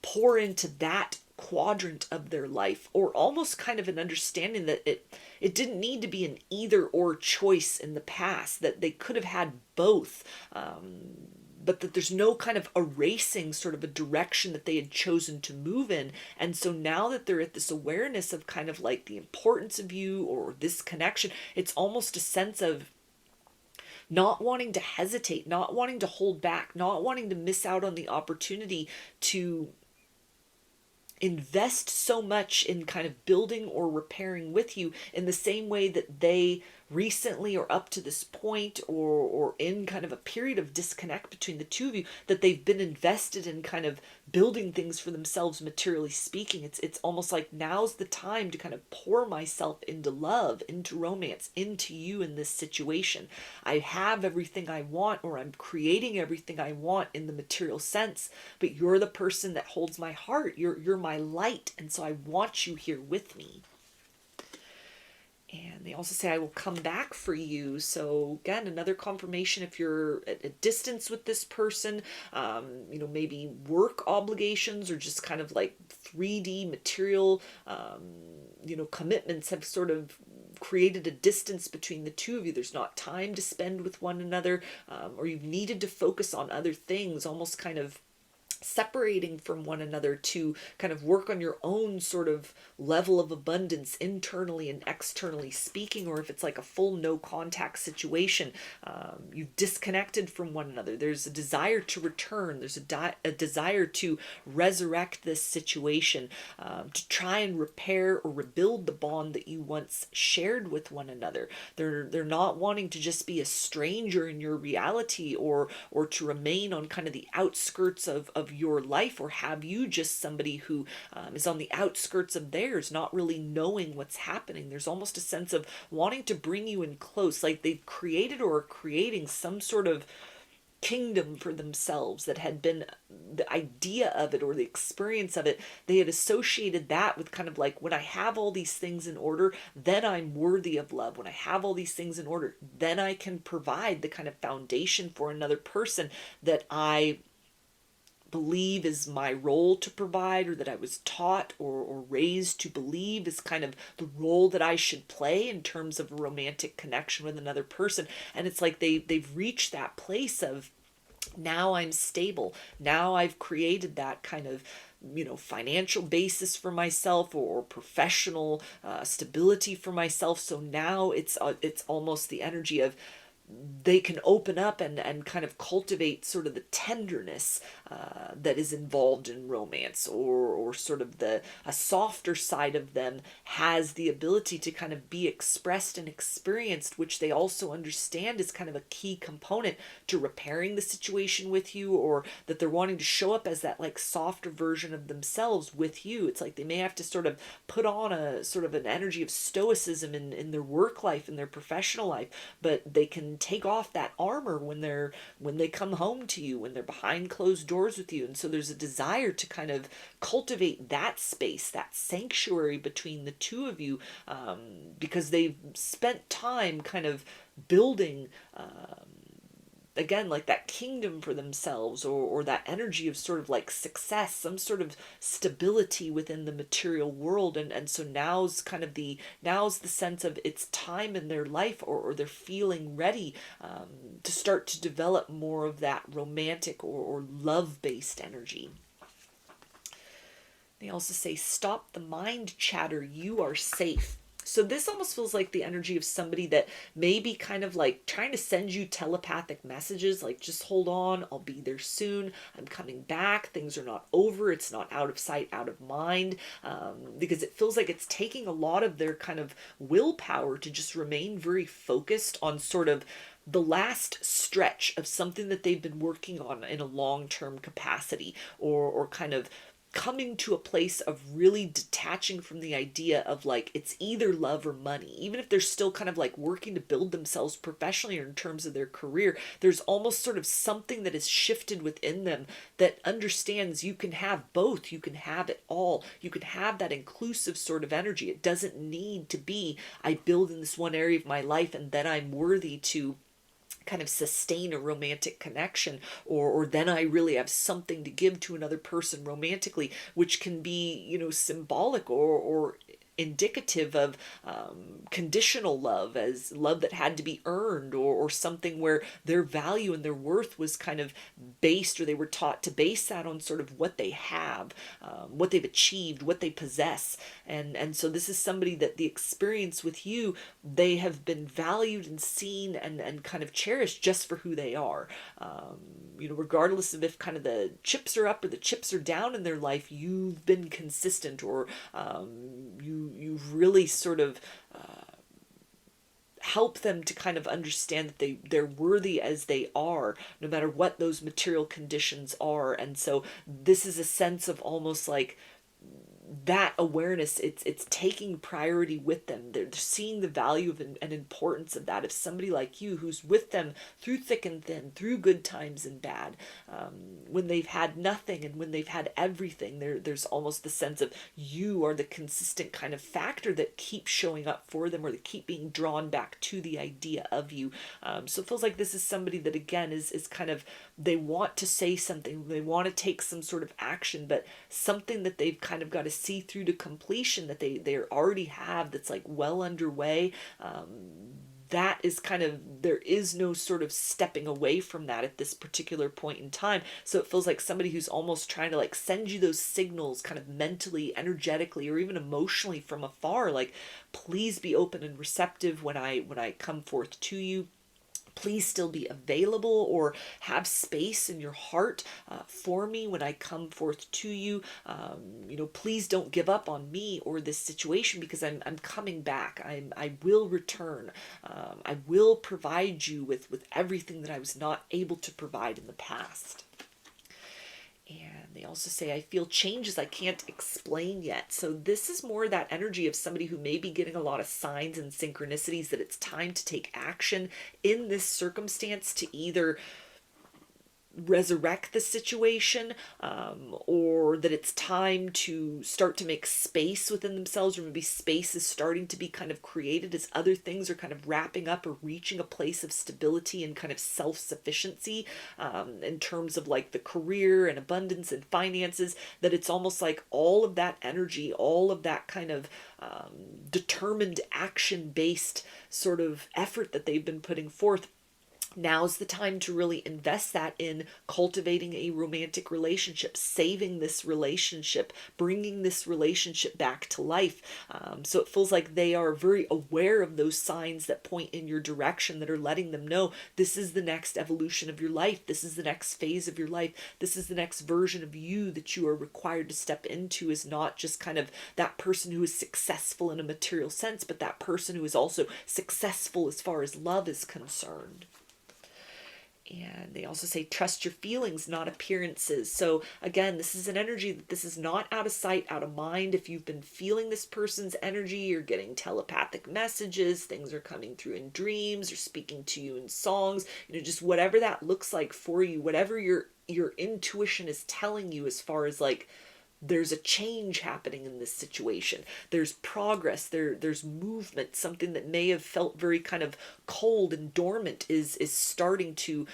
pour into that quadrant of their life, or almost kind of an understanding that it didn't need to be an either or choice in the past, that they could have had both, but that there's no kind of erasing sort of a direction that they had chosen to move in. And so now that they're at this awareness of kind of like the importance of you or this connection, it's almost a sense of not wanting to hesitate, not wanting to hold back, not wanting to miss out on the opportunity to invest so much in kind of building or repairing with you in the same way that they recently or up to this point or in kind of a period of disconnect between the two of you, that they've been invested in kind of building things for themselves, materially speaking. It's almost like now's the time to kind of pour myself into love, into romance, into you in this situation. I have everything I want, or I'm creating everything I want in the material sense, but you're the person that holds my heart. You're my light, and so I want you here with me. And they also say, I will come back for you. So again, another confirmation if you're at a distance with this person, maybe work obligations or just kind of like 3D material, commitments have sort of created a distance between the two of you. There's not time to spend with one another, or you've needed to focus on other things, almost kind of separating from one another to kind of work on your own sort of level of abundance internally and externally speaking. Or if it's like a full no contact situation, you've disconnected from one another, there's a desire to return, there's a desire to resurrect this situation, to try and repair or rebuild the bond that you once shared with one another. They're not wanting to just be a stranger in your reality, or to remain on kind of the outskirts of your life, or have you just somebody who is on the outskirts of theirs, not really knowing what's happening. There's almost a sense of wanting to bring you in close, like they've created or are creating some sort of kingdom for themselves that had been the idea of it or the experience of it. They had associated that with kind of like, when I have all these things in order, then I'm worthy of love. When I have all these things in order, then I can provide the kind of foundation for another person that I believe is my role to provide, or that I was taught or raised to believe is kind of the role that I should play in terms of a romantic connection with another person. And it's like they've reached that place of, now I'm stable. Now I've created that kind of financial basis for myself, or professional stability for myself. So now it's almost the energy of, they can open up and kind of cultivate sort of the tenderness that is involved in romance, or sort of a softer side of them has the ability to kind of be expressed and experienced, which they also understand is kind of a key component to repairing the situation with you, or that they're wanting to show up as that like softer version of themselves with you. It's like they may have to sort of put on a sort of an energy of stoicism in their work life, in their professional life, but they can take off that armor when they come home to you, when they're behind closed doors with you. And so there's a desire to kind of cultivate that space, that sanctuary between the two of you, because they've spent time kind of building again, like that kingdom for themselves, or that energy of sort of like success, some sort of stability within the material world. And so now's the sense of, it's time in their life, or they're feeling ready to start to develop more of that romantic or love-based energy. They also say, stop the mind chatter, you are safe. So this almost feels like the energy of somebody that may be kind of like trying to send you telepathic messages, like, just hold on, I'll be there soon, I'm coming back, things are not over, it's not out of sight, out of mind, because it feels like it's taking a lot of their kind of willpower to just remain very focused on sort of the last stretch of something that they've been working on in a long-term capacity, or kind of coming to a place of really detaching from the idea of like it's either love or money. Even if they're still kind of like working to build themselves professionally or in terms of their career, there's almost sort of something that has shifted within them that understands you can have both, you can have it all, you can have that inclusive sort of energy. It doesn't need to be, I build in this one area of my life and then I'm worthy to kind of sustain a romantic connection, or then I really have something to give to another person romantically, which can be, you know, symbolic or indicative of conditional love, as love that had to be earned, or something where their value and their worth was kind of based, or they were taught to base that on sort of what they have, what they've achieved, what they possess. And so this is somebody that the experience with you, they have been valued and seen and kind of cherished just for who they are. You know, regardless of if kind of the chips are up or the chips are down in their life, you've been consistent, or you've really sort of help them to kind of understand that they're worthy as they are, no matter what those material conditions are. And so this is a sense of almost like that awareness, it's taking priority with them. They're seeing the value of and importance of that. If somebody like you who's with them through thick and thin, through good times and bad, when they've had nothing and when they've had everything, there's almost the sense of you are the consistent kind of factor that keeps showing up for them, or they keep being drawn back to the idea of you. So it feels like this is somebody that, again, is kind of, they want to say something, they want to take some sort of action, but something that they've kind of got to see through to completion, that they already have, that's like well underway. That is kind of, there is no sort of stepping away from that at this particular point in time. So it feels like somebody who's almost trying to like send you those signals kind of mentally, energetically, or even emotionally from afar, like, please be open and receptive when I come forth to you. Please still be available, or have space in your heart for me when I come forth to you. You know, please don't give up on me or this situation, because I'm coming back. I will return. I will provide you with everything that I was not able to provide in the past. And they also say, I feel changes I can't explain yet. So this is more that energy of somebody who may be getting a lot of signs and synchronicities that it's time to take action in this circumstance, to either resurrect the situation, or that it's time to start to make space within themselves, or maybe space is starting to be kind of created as other things are kind of wrapping up or reaching a place of stability and kind of self-sufficiency, in terms of like the career and abundance and finances, that it's almost like all of that energy, all of that kind of determined action-based sort of effort that they've been putting forth, now's the time to really invest that in cultivating a romantic relationship, saving this relationship, bringing this relationship back to life. So it feels like they are very aware of those signs that point in your direction, that are letting them know this is the next evolution of your life. This is the next phase of your life. This is the next version of you that you are required to step into, is not just kind of that person who is successful in a material sense, but that person who is also successful as far as love is concerned. And they also say, trust your feelings, not appearances. So again, this is an energy that this is not out of sight, out of mind. If you've been feeling this person's energy, you're getting telepathic messages, things are coming through in dreams, or speaking to you in songs, you know, just whatever that looks like for you, whatever your intuition is telling you, as far as like, there's a change happening in this situation. There's progress. There's movement. Something that may have felt very kind of cold and dormant is starting to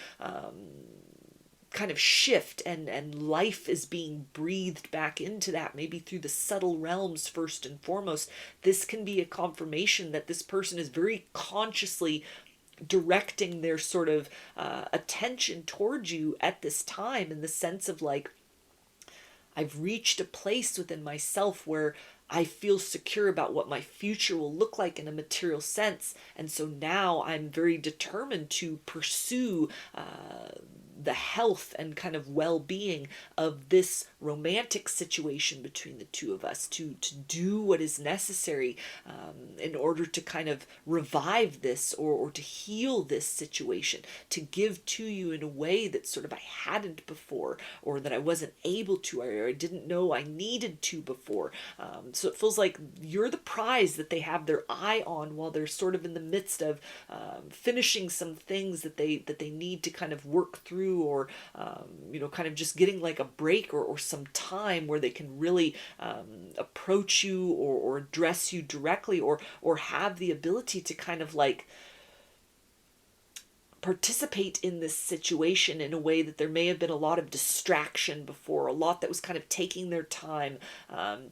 kind of shift, and life is being breathed back into that, maybe through the subtle realms first and foremost. This can be a confirmation that this person is very consciously directing their sort of attention towards you at this time, in the sense of like, I've reached a place within myself where I feel secure about what my future will look like in a material sense. And so now I'm very determined to pursue the health and kind of well-being of this romantic situation between the two of us, to do what is necessary in order to kind of revive this, or to heal this situation, to give to you in a way that sort of I hadn't before, or that I wasn't able to, or I didn't know I needed to before. So it feels like you're the prize that they have their eye on while they're sort of in the midst of finishing some things that they need to kind of work through, or kind of just getting like a break, or some time where they can really approach you, or address you directly, or have the ability to kind of like participate in this situation in a way that there may have been a lot of distraction before, a lot that was kind of taking their time,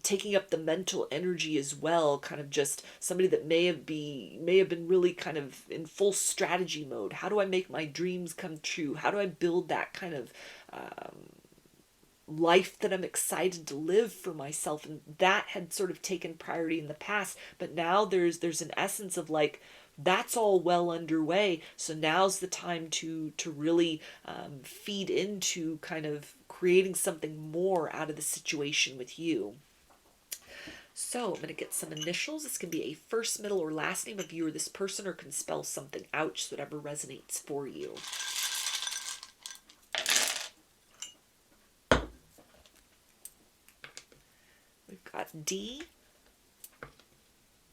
taking up the mental energy as well, kind of just somebody that may have been really kind of in full strategy mode. How do I make my dreams come true? How do I build that kind of life that I'm excited to live for myself? And that had sort of taken priority in the past, but now there's an essence of like, that's all well underway. So now's the time to really feed into kind of creating something more out of the situation with you. So I'm going to get some initials. This can be a first, middle, or last name of you or this person, or can spell something out, so whatever resonates for you. We've got D,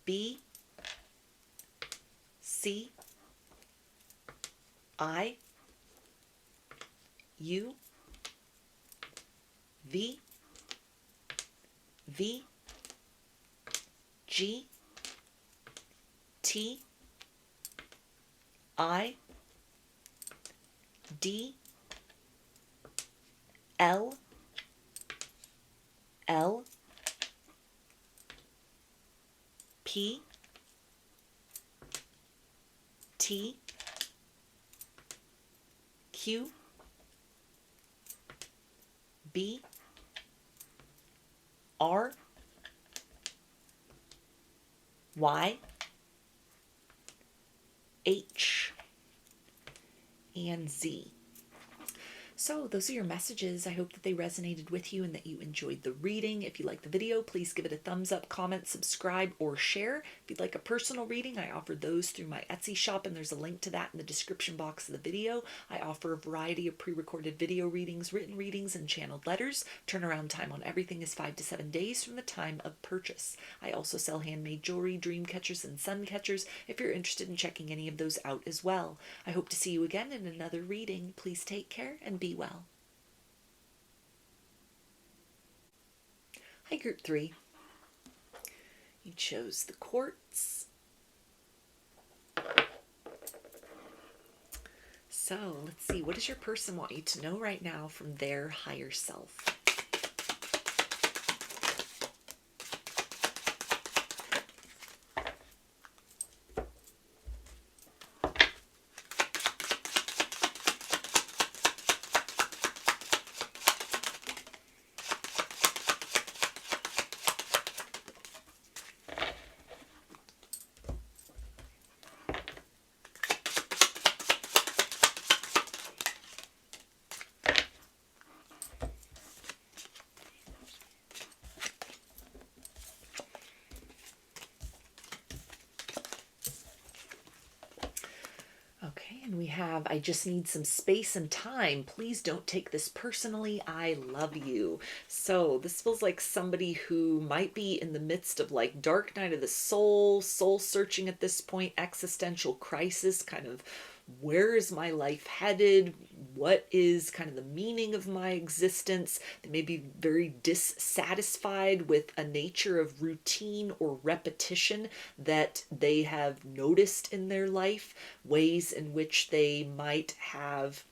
B, C, I, U, V, V, G, T, I, D, L, L, P, T, Q, B, R, Y, H, and Z. So those are your messages. I hope that they resonated with you and that you enjoyed the reading. If you like the video, please give it a thumbs up, comment, subscribe, or share. If you'd like a personal reading, I offer those through my Etsy shop, and there's a link to that in the description box of the video. I offer a variety of pre-recorded video readings, written readings, and channeled letters. Turnaround time on everything is 5 to 7 days from the time of purchase. I also sell handmade jewelry, dream catchers, and sun catchers if you're interested in checking any of those out as well. I hope to see you again in another reading. Please take care and be well. Hi, Group 3. You chose the quartz. So let's see, what does your person want you to know right now from their higher self? And we have, I just need some space and time. Please don't take this personally. I love you. So this feels like somebody who might be in the midst of like dark night of the soul searching at this point, existential crisis, kind of where is my life headed? What is kind of the meaning of my existence? They may be very dissatisfied with a nature of routine or repetition that they have noticed in their life, ways in which they might have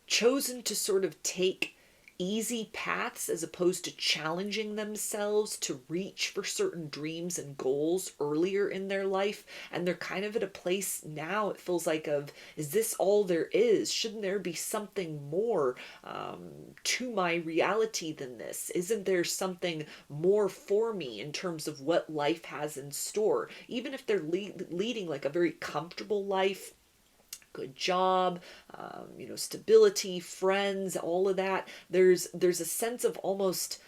chosen to sort of take easy paths as opposed to challenging themselves to reach for certain dreams and goals earlier in their life. And they're kind of at a place now, it feels like, of, is this all there is? Shouldn't there be something more to my reality than this? Isn't there something more for me in terms of what life has in store? Even if they're leading like a very comfortable life, good job, stability, friends, all of that. There's a sense of almost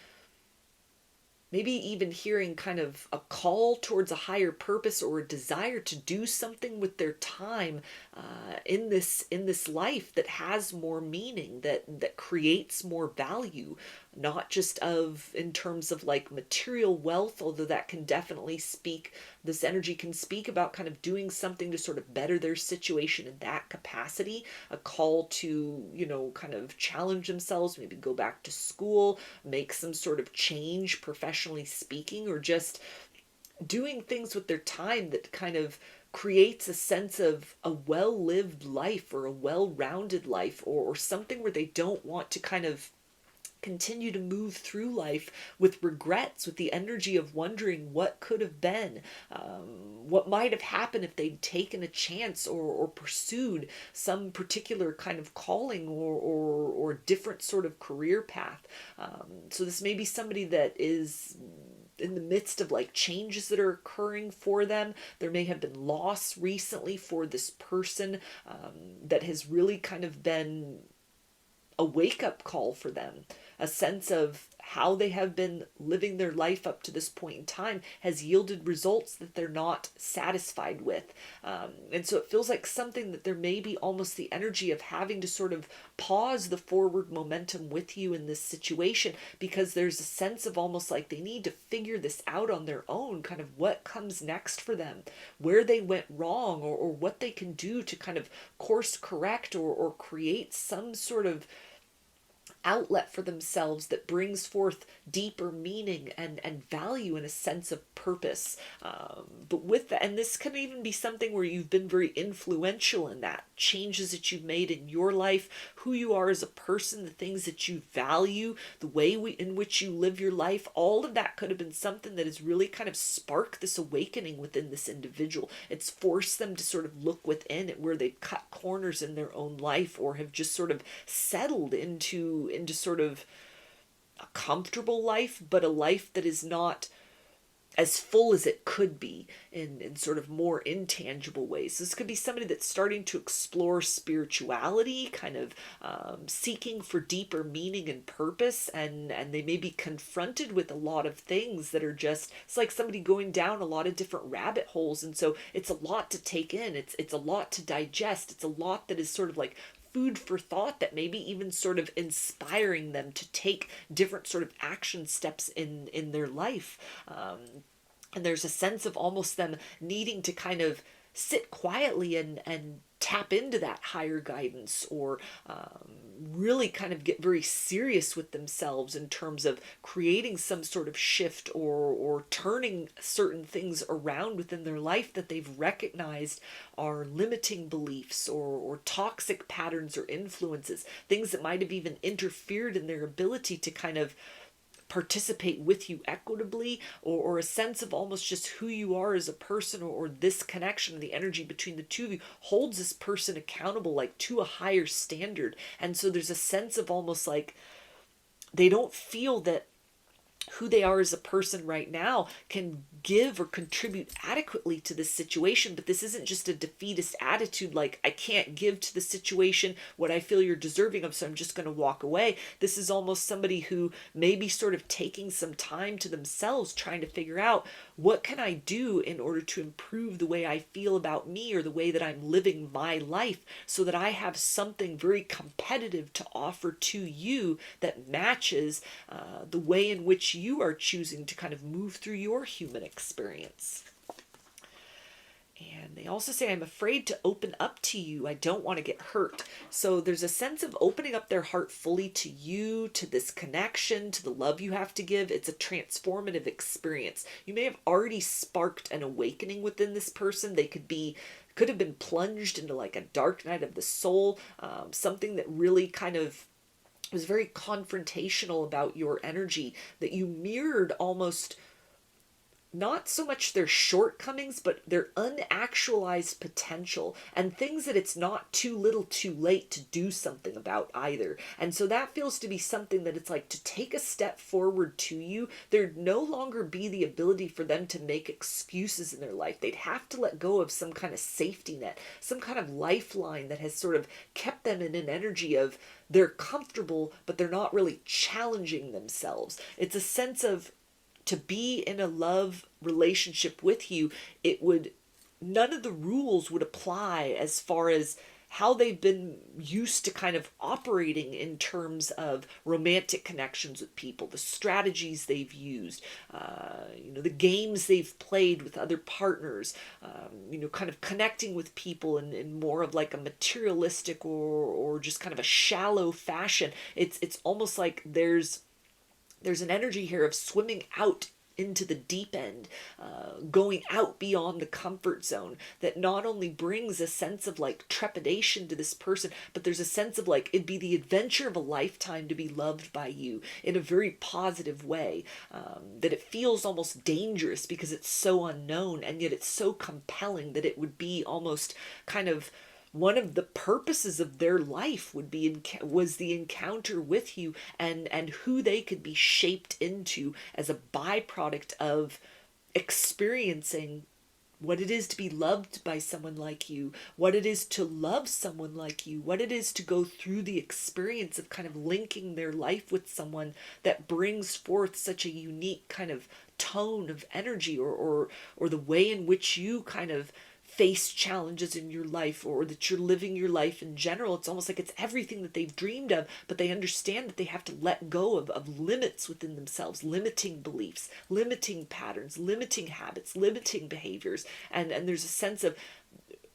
maybe even hearing kind of a call towards a higher purpose or a desire to do something with their time in this life that has more meaning, that creates more value, not just in terms of like material wealth, although that can definitely speak, this energy can speak about kind of doing something to sort of better their situation in that capacity, a call to, kind of challenge themselves, maybe go back to school, make some sort of change professionally speaking, or just doing things with their time that kind of creates a sense of a well-lived life or a well-rounded life, or something where they don't want to kind of continue to move through life with regrets, with the energy of wondering what could have been, what might have happened if they'd taken a chance or pursued some particular kind of calling or different sort of career path. So this may be somebody that is in the midst of like changes that are occurring for them. There may have been loss recently for this person that has really kind of been a wake-up call for them. A sense of how they have been living their life up to this point in time has yielded results that they're not satisfied with. And so it feels like something that there may be almost the energy of having to sort of pause the forward momentum with you in this situation, because there's a sense of almost like they need to figure this out on their own, kind of what comes next for them, where they went wrong, or what they can do to kind of course correct or create some sort of outlet for themselves that brings forth deeper meaning and value and a sense of purpose. But with that, and this can even be something where you've been very influential in that, changes that you've made in your life, who you are as a person, the things that you value, the way in which you live your life, all of that could have been something that has really kind of sparked this awakening within this individual. It's forced them to sort of look within at where they've cut corners in their own life, or have just sort of settled into sort of a comfortable life, but a life that is not as full as it could be in sort of more intangible ways. This could be somebody that's starting to explore spirituality, kind of seeking for deeper meaning and purpose, and they may be confronted with a lot of things that are just, it's like somebody going down a lot of different rabbit holes, and so it's a lot to take in, it's a lot to digest, it's a lot that is sort of like food for thought, that maybe even sort of inspiring them to take different sort of action steps in their life. And there's a sense of almost them needing to kind of sit quietly and tap into that higher guidance, or really kind of get very serious with themselves in terms of creating some sort of shift or turning certain things around within their life that they've recognized are limiting beliefs or toxic patterns or influences, things that might have even interfered in their ability to kind of participate with you equitably, or a sense of almost just who you are as a person, or this connection, the energy between the two of you holds this person accountable like to a higher standard. And so there's a sense of almost like they don't feel that who they are as a person right now can give or contribute adequately to this situation. But this isn't just a defeatist attitude, like I can't give to the situation what I feel you're deserving of, so I'm just going to walk away. This is almost somebody who may be sort of taking some time to themselves, trying to figure out, what can I do in order to improve the way I feel about me, or the way that I'm living my life, so that I have something very competitive to offer to you that matches the way in which you are choosing to kind of move through your human experience. And they also say, I'm afraid to open up to you. I don't want to get hurt. So there's a sense of opening up their heart fully to you, to this connection, to the love you have to give. It's a transformative experience. You may have already sparked an awakening within this person. They could have been plunged into like a dark night of the soul, something that really kind of was very confrontational about your energy, that you mirrored almost not so much their shortcomings, but their unactualized potential and things that it's not too little too late to do something about either. And so that feels to be something that it's like to take a step forward to you. There'd no longer be the ability for them to make excuses in their life. They'd have to let go of some kind of safety net, some kind of lifeline that has sort of kept them in an energy of they're comfortable, but they're not really challenging themselves. It's a sense of, to be in a love relationship with you, it would, none of the rules would apply as far as how they've been used to kind of operating in terms of romantic connections with people, the strategies they've used, the games they've played with other partners, kind of connecting with people in more of like a materialistic or just kind of a shallow fashion. It's almost like there's an energy here of swimming out into the deep end, going out beyond the comfort zone, that not only brings a sense of like trepidation to this person, but there's a sense of like it'd be the adventure of a lifetime to be loved by you in a very positive way, that it feels almost dangerous because it's so unknown, and yet it's so compelling that it would be almost kind of one of the purposes of their life was the encounter with you, and who they could be shaped into as a byproduct of experiencing what it is to be loved by someone like you, what it is to love someone like you, what it is to go through the experience of kind of linking their life with someone that brings forth such a unique kind of tone of energy, or the way in which you kind of face challenges in your life, or that you're living your life in general. It's almost like it's everything that they've dreamed of, but they understand that they have to let go of limits within themselves, limiting beliefs, limiting patterns, limiting habits, limiting behaviors. And there's a sense of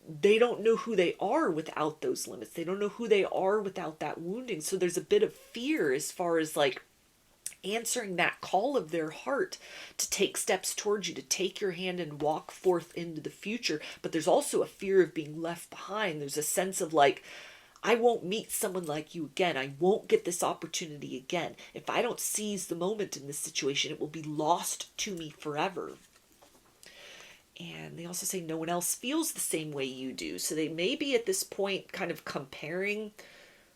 they don't know who they are without those limits. They don't know who they are without that wounding. So there's a bit of fear as far as like answering that call of their heart to take steps towards you, to take your hand and walk forth into the future. But there's also a fear of being left behind. There's a sense of like, I won't meet someone like you again. I won't get this opportunity again. If I don't seize the moment in this situation, it will be lost to me forever. And they also say no one else feels the same way you do. So they may be at this point kind of comparing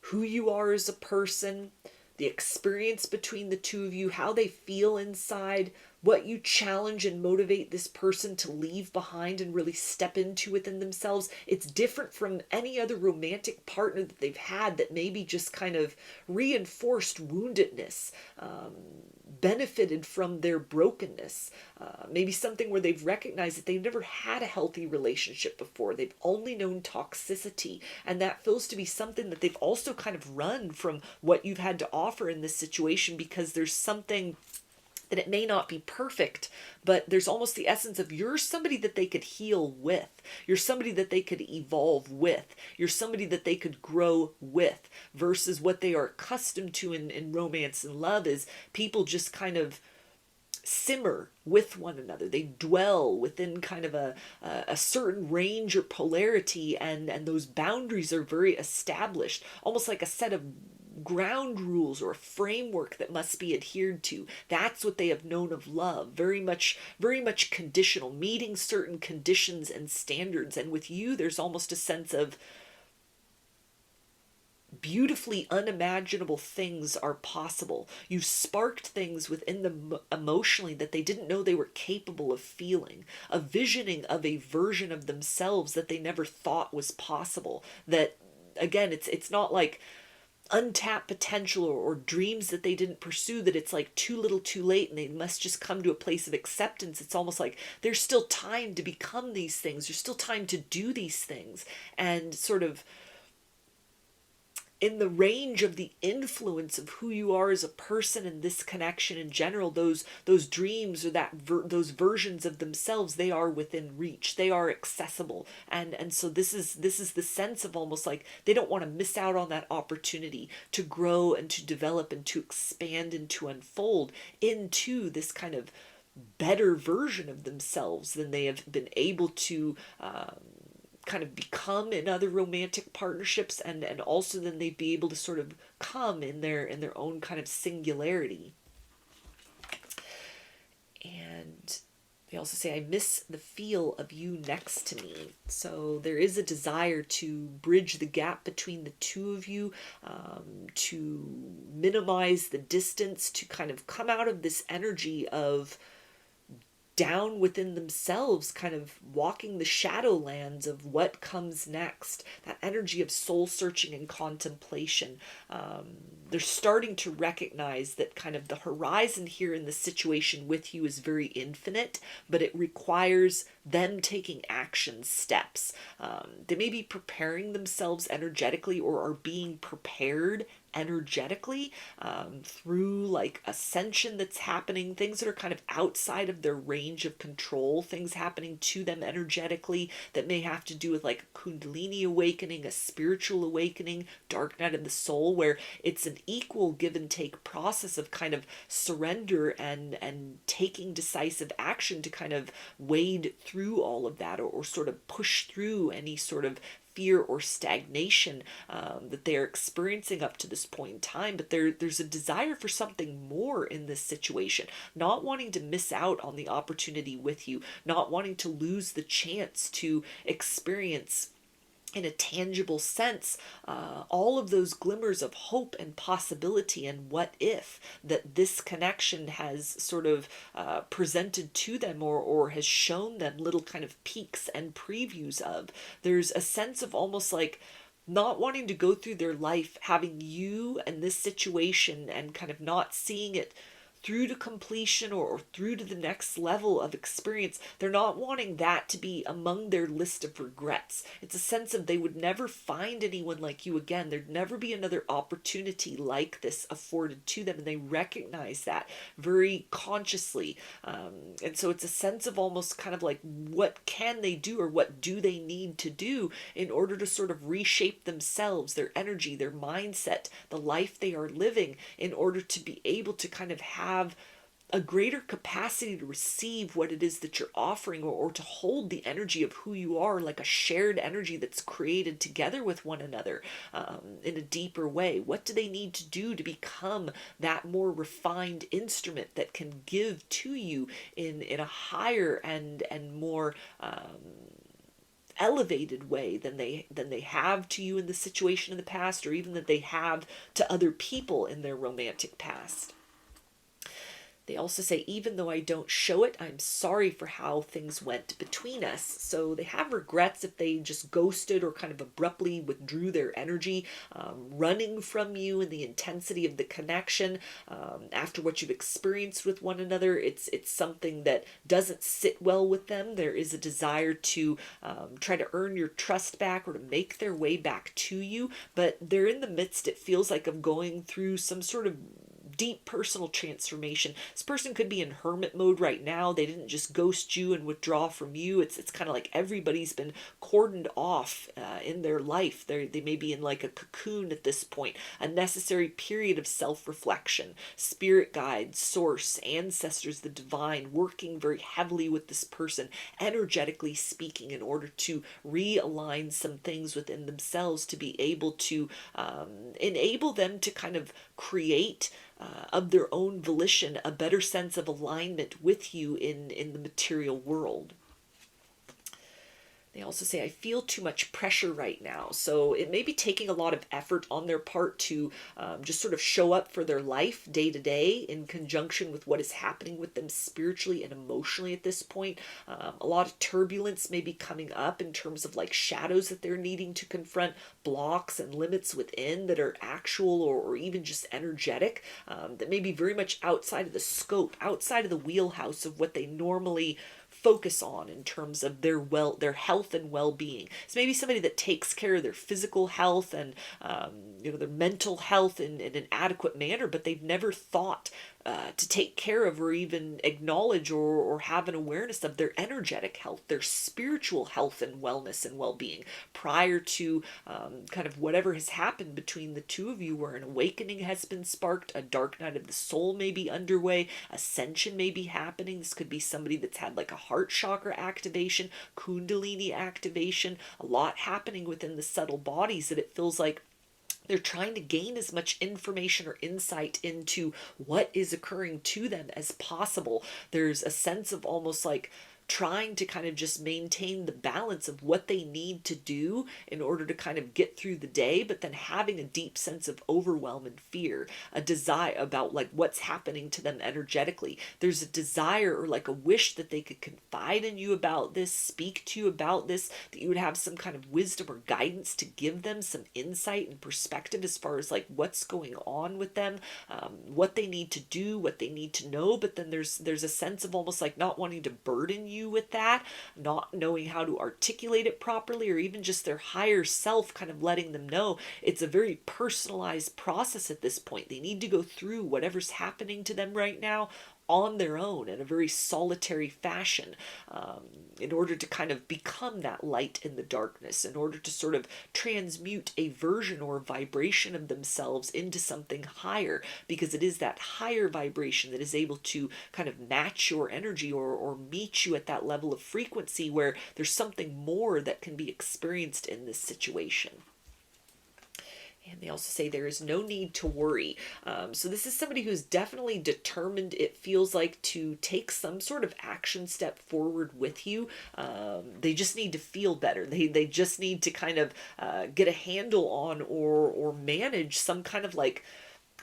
who you are as a person, the experience between the two of you, how they feel inside, what you challenge and motivate this person to leave behind and really step into within themselves. It's different from any other romantic partner that they've had that maybe just kind of reinforced woundedness, benefited from their brokenness. Maybe something where they've recognized that they've never had a healthy relationship before. They've only known toxicity. And that feels to be something that they've also kind of run from what you've had to offer in this situation, because there's something that it may not be perfect, but there's almost the essence of you're somebody that they could heal with. You're somebody that they could evolve with. You're somebody that they could grow with, versus what they are accustomed to in romance and love is people just kind of simmer with one another. They dwell within kind of a certain range or polarity, and those boundaries are very established, almost like a set of ground rules or a framework that must be adhered to. That's what they have known of love. Very much conditional, meeting certain conditions and standards. And with you, there's almost a sense of beautifully unimaginable things are possible. You sparked things within them emotionally that they didn't know they were capable of feeling, a visioning of a version of themselves that they never thought was possible. That, again, it's not like untapped potential or dreams that they didn't pursue, that it's like too little too late and they must just come to a place of acceptance. It's almost like there's still time to become these things. There's still time to do these things. And sort of in the range of the influence of who you are as a person and this connection in general, those dreams or those versions of themselves, they are within reach. They are accessible. And so this is the sense of almost like they don't want to miss out on that opportunity to grow and to develop and to expand and to unfold into this kind of better version of themselves than they have been able to kind of become in other romantic partnerships, and also then they'd be able to sort of come in their own kind of singularity. And they also say, I miss the feel of you next to me. So there is a desire to bridge the gap between the two of you, to minimize the distance, to kind of come out of this energy of down within themselves, kind of walking the shadowlands of what comes next, that energy of soul searching and contemplation. They're starting to recognize that kind of the horizon here in the situation with you is very infinite, but it requires them taking action steps. They may be preparing themselves energetically, or are being prepared energetically through like ascension that's happening, things that are kind of outside of their range of control, things happening to them energetically that may have to do with like kundalini awakening, a spiritual awakening, dark night of the soul, where it's an equal give and take process of kind of surrender and taking decisive action to kind of wade through all of that, or sort of push through any sort of fear or stagnation that they're experiencing up to this point in time. But there's a desire for something more in this situation, not wanting to miss out on the opportunity with you, not wanting to lose the chance to experience in a tangible sense all of those glimmers of hope and possibility and what if that this connection has sort of presented to them, or has shown them little kind of peeks and previews of. There's a sense of almost like not wanting to go through their life having you and this situation and kind of not seeing it through to completion, or through to the next level of experience. They're not wanting that to be among their list of regrets. It's a sense of they would never find anyone like you again. There'd never be another opportunity like this afforded to them, and they recognize that very consciously. And so it's a sense of almost kind of like, what can they do, or what do they need to do in order to sort of reshape themselves, their energy, their mindset, the life they are living, in order to be able to kind of have a greater capacity to receive what it is that you're offering, or to hold the energy of who you are, like a shared energy that's created together with one another in a deeper way. What do they need to do to become that more refined instrument that can give to you in a higher and more elevated way than they have to you in the situation in the past, or even that they have to other people in their romantic past? They also say, even though I don't show it, I'm sorry for how things went between us. So they have regrets if they just ghosted or kind of abruptly withdrew their energy, running from you and the intensity of the connection after what you've experienced with one another. It's something that doesn't sit well with them. There is a desire to try to earn your trust back, or to make their way back to you, but they're in the midst, it feels like, of going through some sort of deep personal transformation. This person could be in hermit mode right now. They didn't just ghost you and withdraw from you. It's kind of like everybody's been cordoned off in their life. They may be in like a cocoon at this point, a necessary period of self-reflection. Spirit guides, source, ancestors, the divine, working very heavily with this person, energetically speaking, in order to realign some things within themselves to be able to enable them to kind of create of their own volition a better sense of alignment with you in the material world. They also say, I feel too much pressure right now. So it may be taking a lot of effort on their part to just sort of show up for their life day to day in conjunction with what is happening with them spiritually and emotionally at this point. A lot of turbulence may be coming up in terms of like shadows that they're needing to confront, blocks and limits within that are actual or even just energetic, that may be very much outside of the scope, outside of the wheelhouse of what they normally focus on in terms of their health and well-being. It's maybe somebody that takes care of their physical health and their mental health in an adequate manner, but they've never thought to take care of or even acknowledge or have an awareness of their energetic health, their spiritual health and wellness and well-being prior to kind of whatever has happened between the two of you, where an awakening has been sparked, a dark night of the soul may be underway, ascension may be happening. This could be somebody that's had like a heart chakra activation, kundalini activation, a lot happening within the subtle bodies that it feels like they're trying to gain as much information or insight into what is occurring to them as possible. There's a sense of almost like trying to kind of just maintain the balance of what they need to do in order to kind of get through the day, but then having a deep sense of overwhelm and fear, a desire about like what's happening to them energetically. There's a desire or like a wish that they could confide in you about this, speak to you about this, that you would have some kind of wisdom or guidance to give them some insight and perspective as far as like what's going on with them, what they need to do, what they need to know. But then there's a sense of almost like not wanting to burden you with that, not knowing how to articulate it properly, or even just their higher self kind of letting them know it's a very personalized process at this point. They need to go through whatever's happening to them right now on their own in a very solitary fashion, in order to kind of become that light in the darkness, in order to sort of transmute a version or vibration of themselves into something higher, because it is that higher vibration that is able to kind of match your energy or meet you at that level of frequency where there's something more that can be experienced in this situation. And they also say there is no need to worry. So this is somebody who's definitely determined, it feels like, to take some sort of action step forward with you. They just need to feel better. They just need to kind of get a handle on or manage some kind of like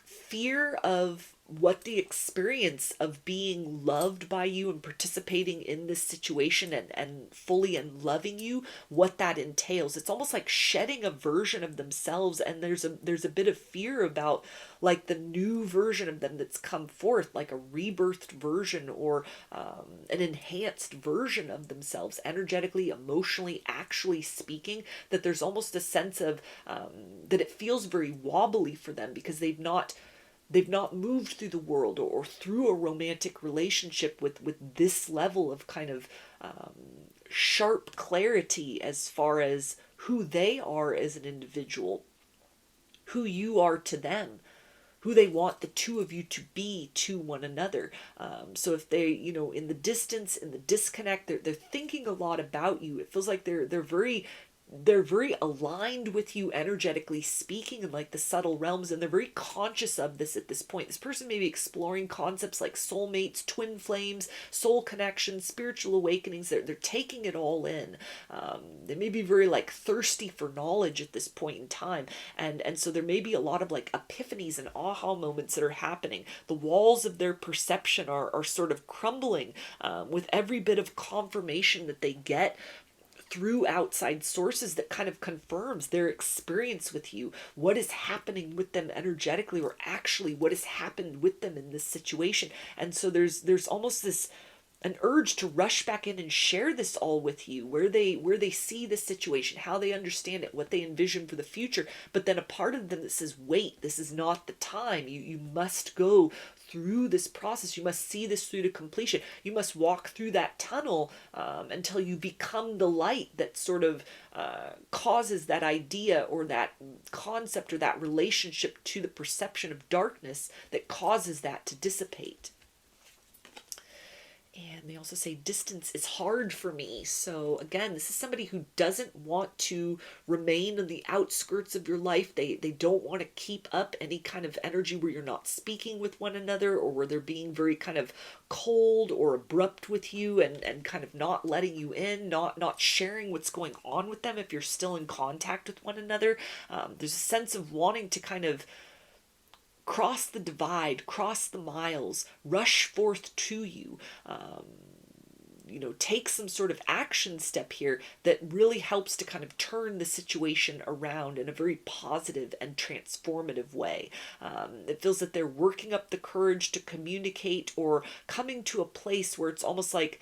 fear of what the experience of being loved by you and participating in this situation and fully and loving you, what that entails. It's almost like shedding a version of themselves, and there's a bit of fear about like the new version of them that's come forth, like a rebirthed version or an enhanced version of themselves, energetically, emotionally, actually speaking, that there's almost a sense of that it feels very wobbly for them because they've not moved through the world or through a romantic relationship with this level of kind of sharp clarity as far as who they are as an individual, who you are to them, who they want the two of you to be to one another. So if they, in the distance, in the disconnect, they're thinking a lot about you. It feels like they're very aligned with you energetically speaking in like the subtle realms, and they're very conscious of this at this point. This person may be exploring concepts like soulmates, twin flames, soul connections, spiritual awakenings. They're taking it all in. They may be very like thirsty for knowledge at this point in time, and so there may be a lot of like epiphanies and aha moments that are happening. The walls of their perception are sort of crumbling with every bit of confirmation that they get through outside sources that kind of confirms their experience with you, what is happening with them energetically, or actually what has happened with them in this situation. And so there's almost an urge to rush back in and share this all with you, where they see the situation, how they understand it, what they envision for the future. But then a part of them that says, wait, this is not the time. You must go through this process. You must see this through to completion. You must walk through that tunnel until you become the light that sort of causes that idea or that concept or that relationship to the perception of darkness that causes that to dissipate. And they also say distance is hard for me. So again, this is somebody who doesn't want to remain on the outskirts of your life. They don't want to keep up any kind of energy where you're not speaking with one another, or where they're being very kind of cold or abrupt with you and kind of not letting you in, not sharing what's going on with them if you're still in contact with one another. There's a sense of wanting to kind of cross the divide, cross the miles, rush forth to you, take some sort of action step here that really helps to kind of turn the situation around in a very positive and transformative way. It feels that they're working up the courage to communicate, or coming to a place where it's almost like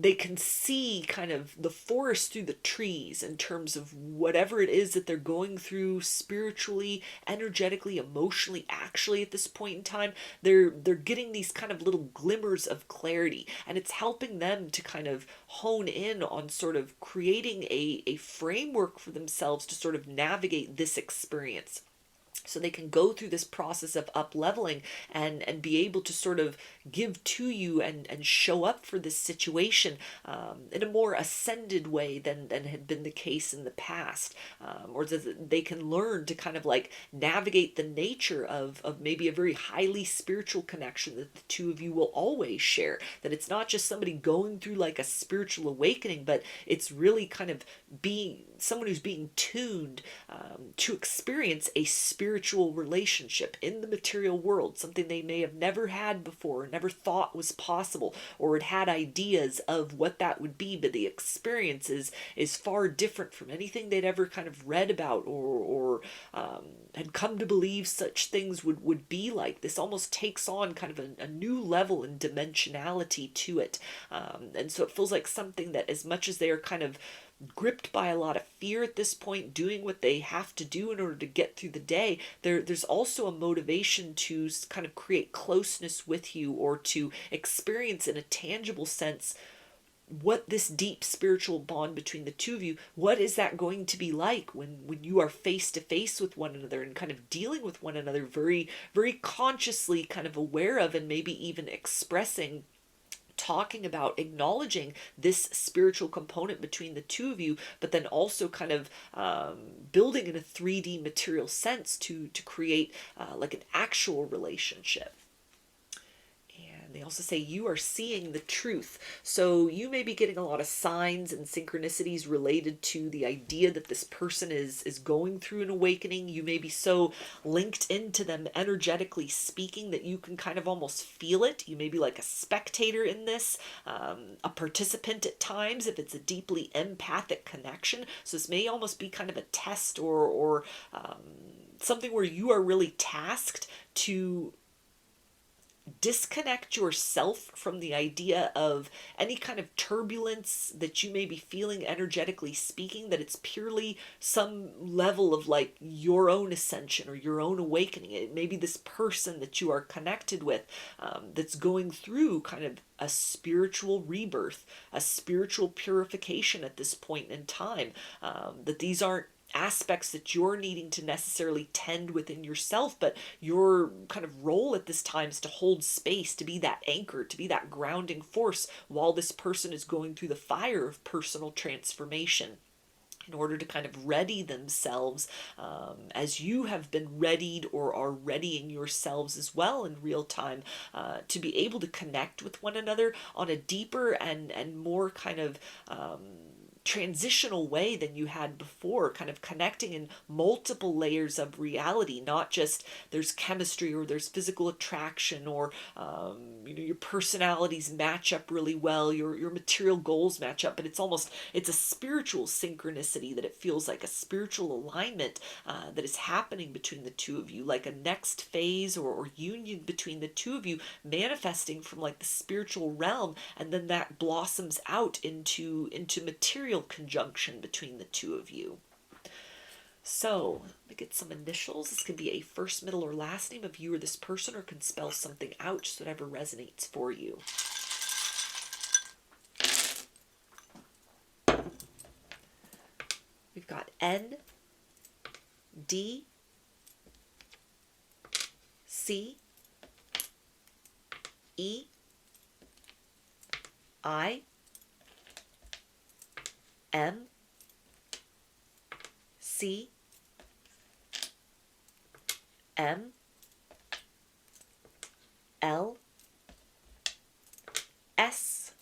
they can see kind of the forest through the trees in terms of whatever it is that they're going through spiritually, energetically, emotionally. Actually, at this point in time, they're getting these kind of little glimmers of clarity, and it's helping them to kind of hone in on sort of creating a framework for themselves to sort of navigate this experience, so they can go through this process of up leveling and be able to sort of give to you and show up for this situation in a more ascended way than had been the case in the past, or that they can learn to kind of like navigate the nature of maybe a very highly spiritual connection that the two of you will always share, that it's not just somebody going through like a spiritual awakening, but it's really kind of being someone who's being tuned to experience a spiritual relationship in the material world, something they may have never had before, never thought was possible, or had ideas of what that would be, but the experience is far different from anything they'd ever kind of read about or had come to believe such things would be like. This almost takes on kind of a new level and dimensionality to it. And so it feels like something that, as much as they are kind of gripped by a lot of fear at this point, doing what they have to do in order to get through the day, there's also a motivation to kind of create closeness with you, or to experience in a tangible sense what this deep spiritual bond between the two of you, what is that going to be like when you are face to face with one another and kind of dealing with one another very, very consciously, kind of aware of, and maybe even expressing, talking about, acknowledging this spiritual component between the two of you, but then also kind of building in a 3D material sense to create like an actual relationship. And they also say you are seeing the truth. So you may be getting a lot of signs and synchronicities related to the idea that this person is going through an awakening. You may be so linked into them energetically speaking that you can kind of almost feel it. You may be like a spectator in this, a participant at times if it's a deeply empathic connection. So this may almost be kind of a test or something where you are really tasked to disconnect yourself from the idea of any kind of turbulence that you may be feeling energetically speaking, that it's purely some level of like your own ascension or your own awakening. It may be this person that you are connected with that's going through kind of a spiritual rebirth, a spiritual purification at this point in time, that these aren't aspects that you're needing to necessarily tend within yourself, but your kind of role at this time is to hold space, to be that anchor, to be that grounding force while this person is going through the fire of personal transformation, in order to kind of ready themselves as you have been readied or are readying yourselves as well in real time, to be able to connect with one another on a deeper and more kind of transitional way than you had before, kind of connecting in multiple layers of reality, not just there's chemistry or there's physical attraction or your personalities match up really well, your material goals match up, but it's a spiritual synchronicity, that it feels like a spiritual alignment that is happening between the two of you, like a next phase or union between the two of you, manifesting from like the spiritual realm, and then that blossoms out into material conjunction between the two of you. So let me get some initials. This could be a first, middle, or last name of you or this person, or can spell something out, just whatever resonates for you. We've got N, D, C, E, I, M, C, M, L, S,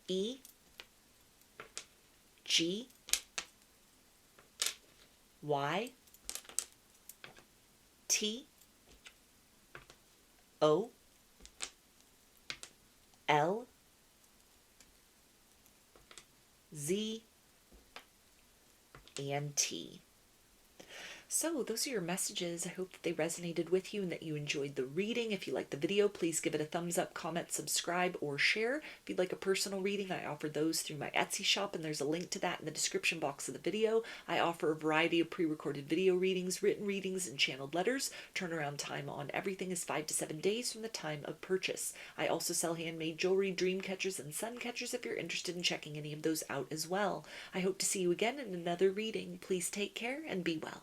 E, G, Y, T, O, L, Z, and T. So those are your messages. I hope that they resonated with you and that you enjoyed the reading. If you liked the video, please give it a thumbs up, comment, subscribe, or share. If you'd like a personal reading, I offer those through my Etsy shop, and there's a link to that in the description box of the video. I offer a variety of pre-recorded video readings, written readings, and channeled letters. Turnaround time on everything is 5 to 7 days from the time of purchase. I also sell handmade jewelry, dream catchers, and sun catchers if you're interested in checking any of those out as well. I hope to see you again in another reading. Please take care and be well.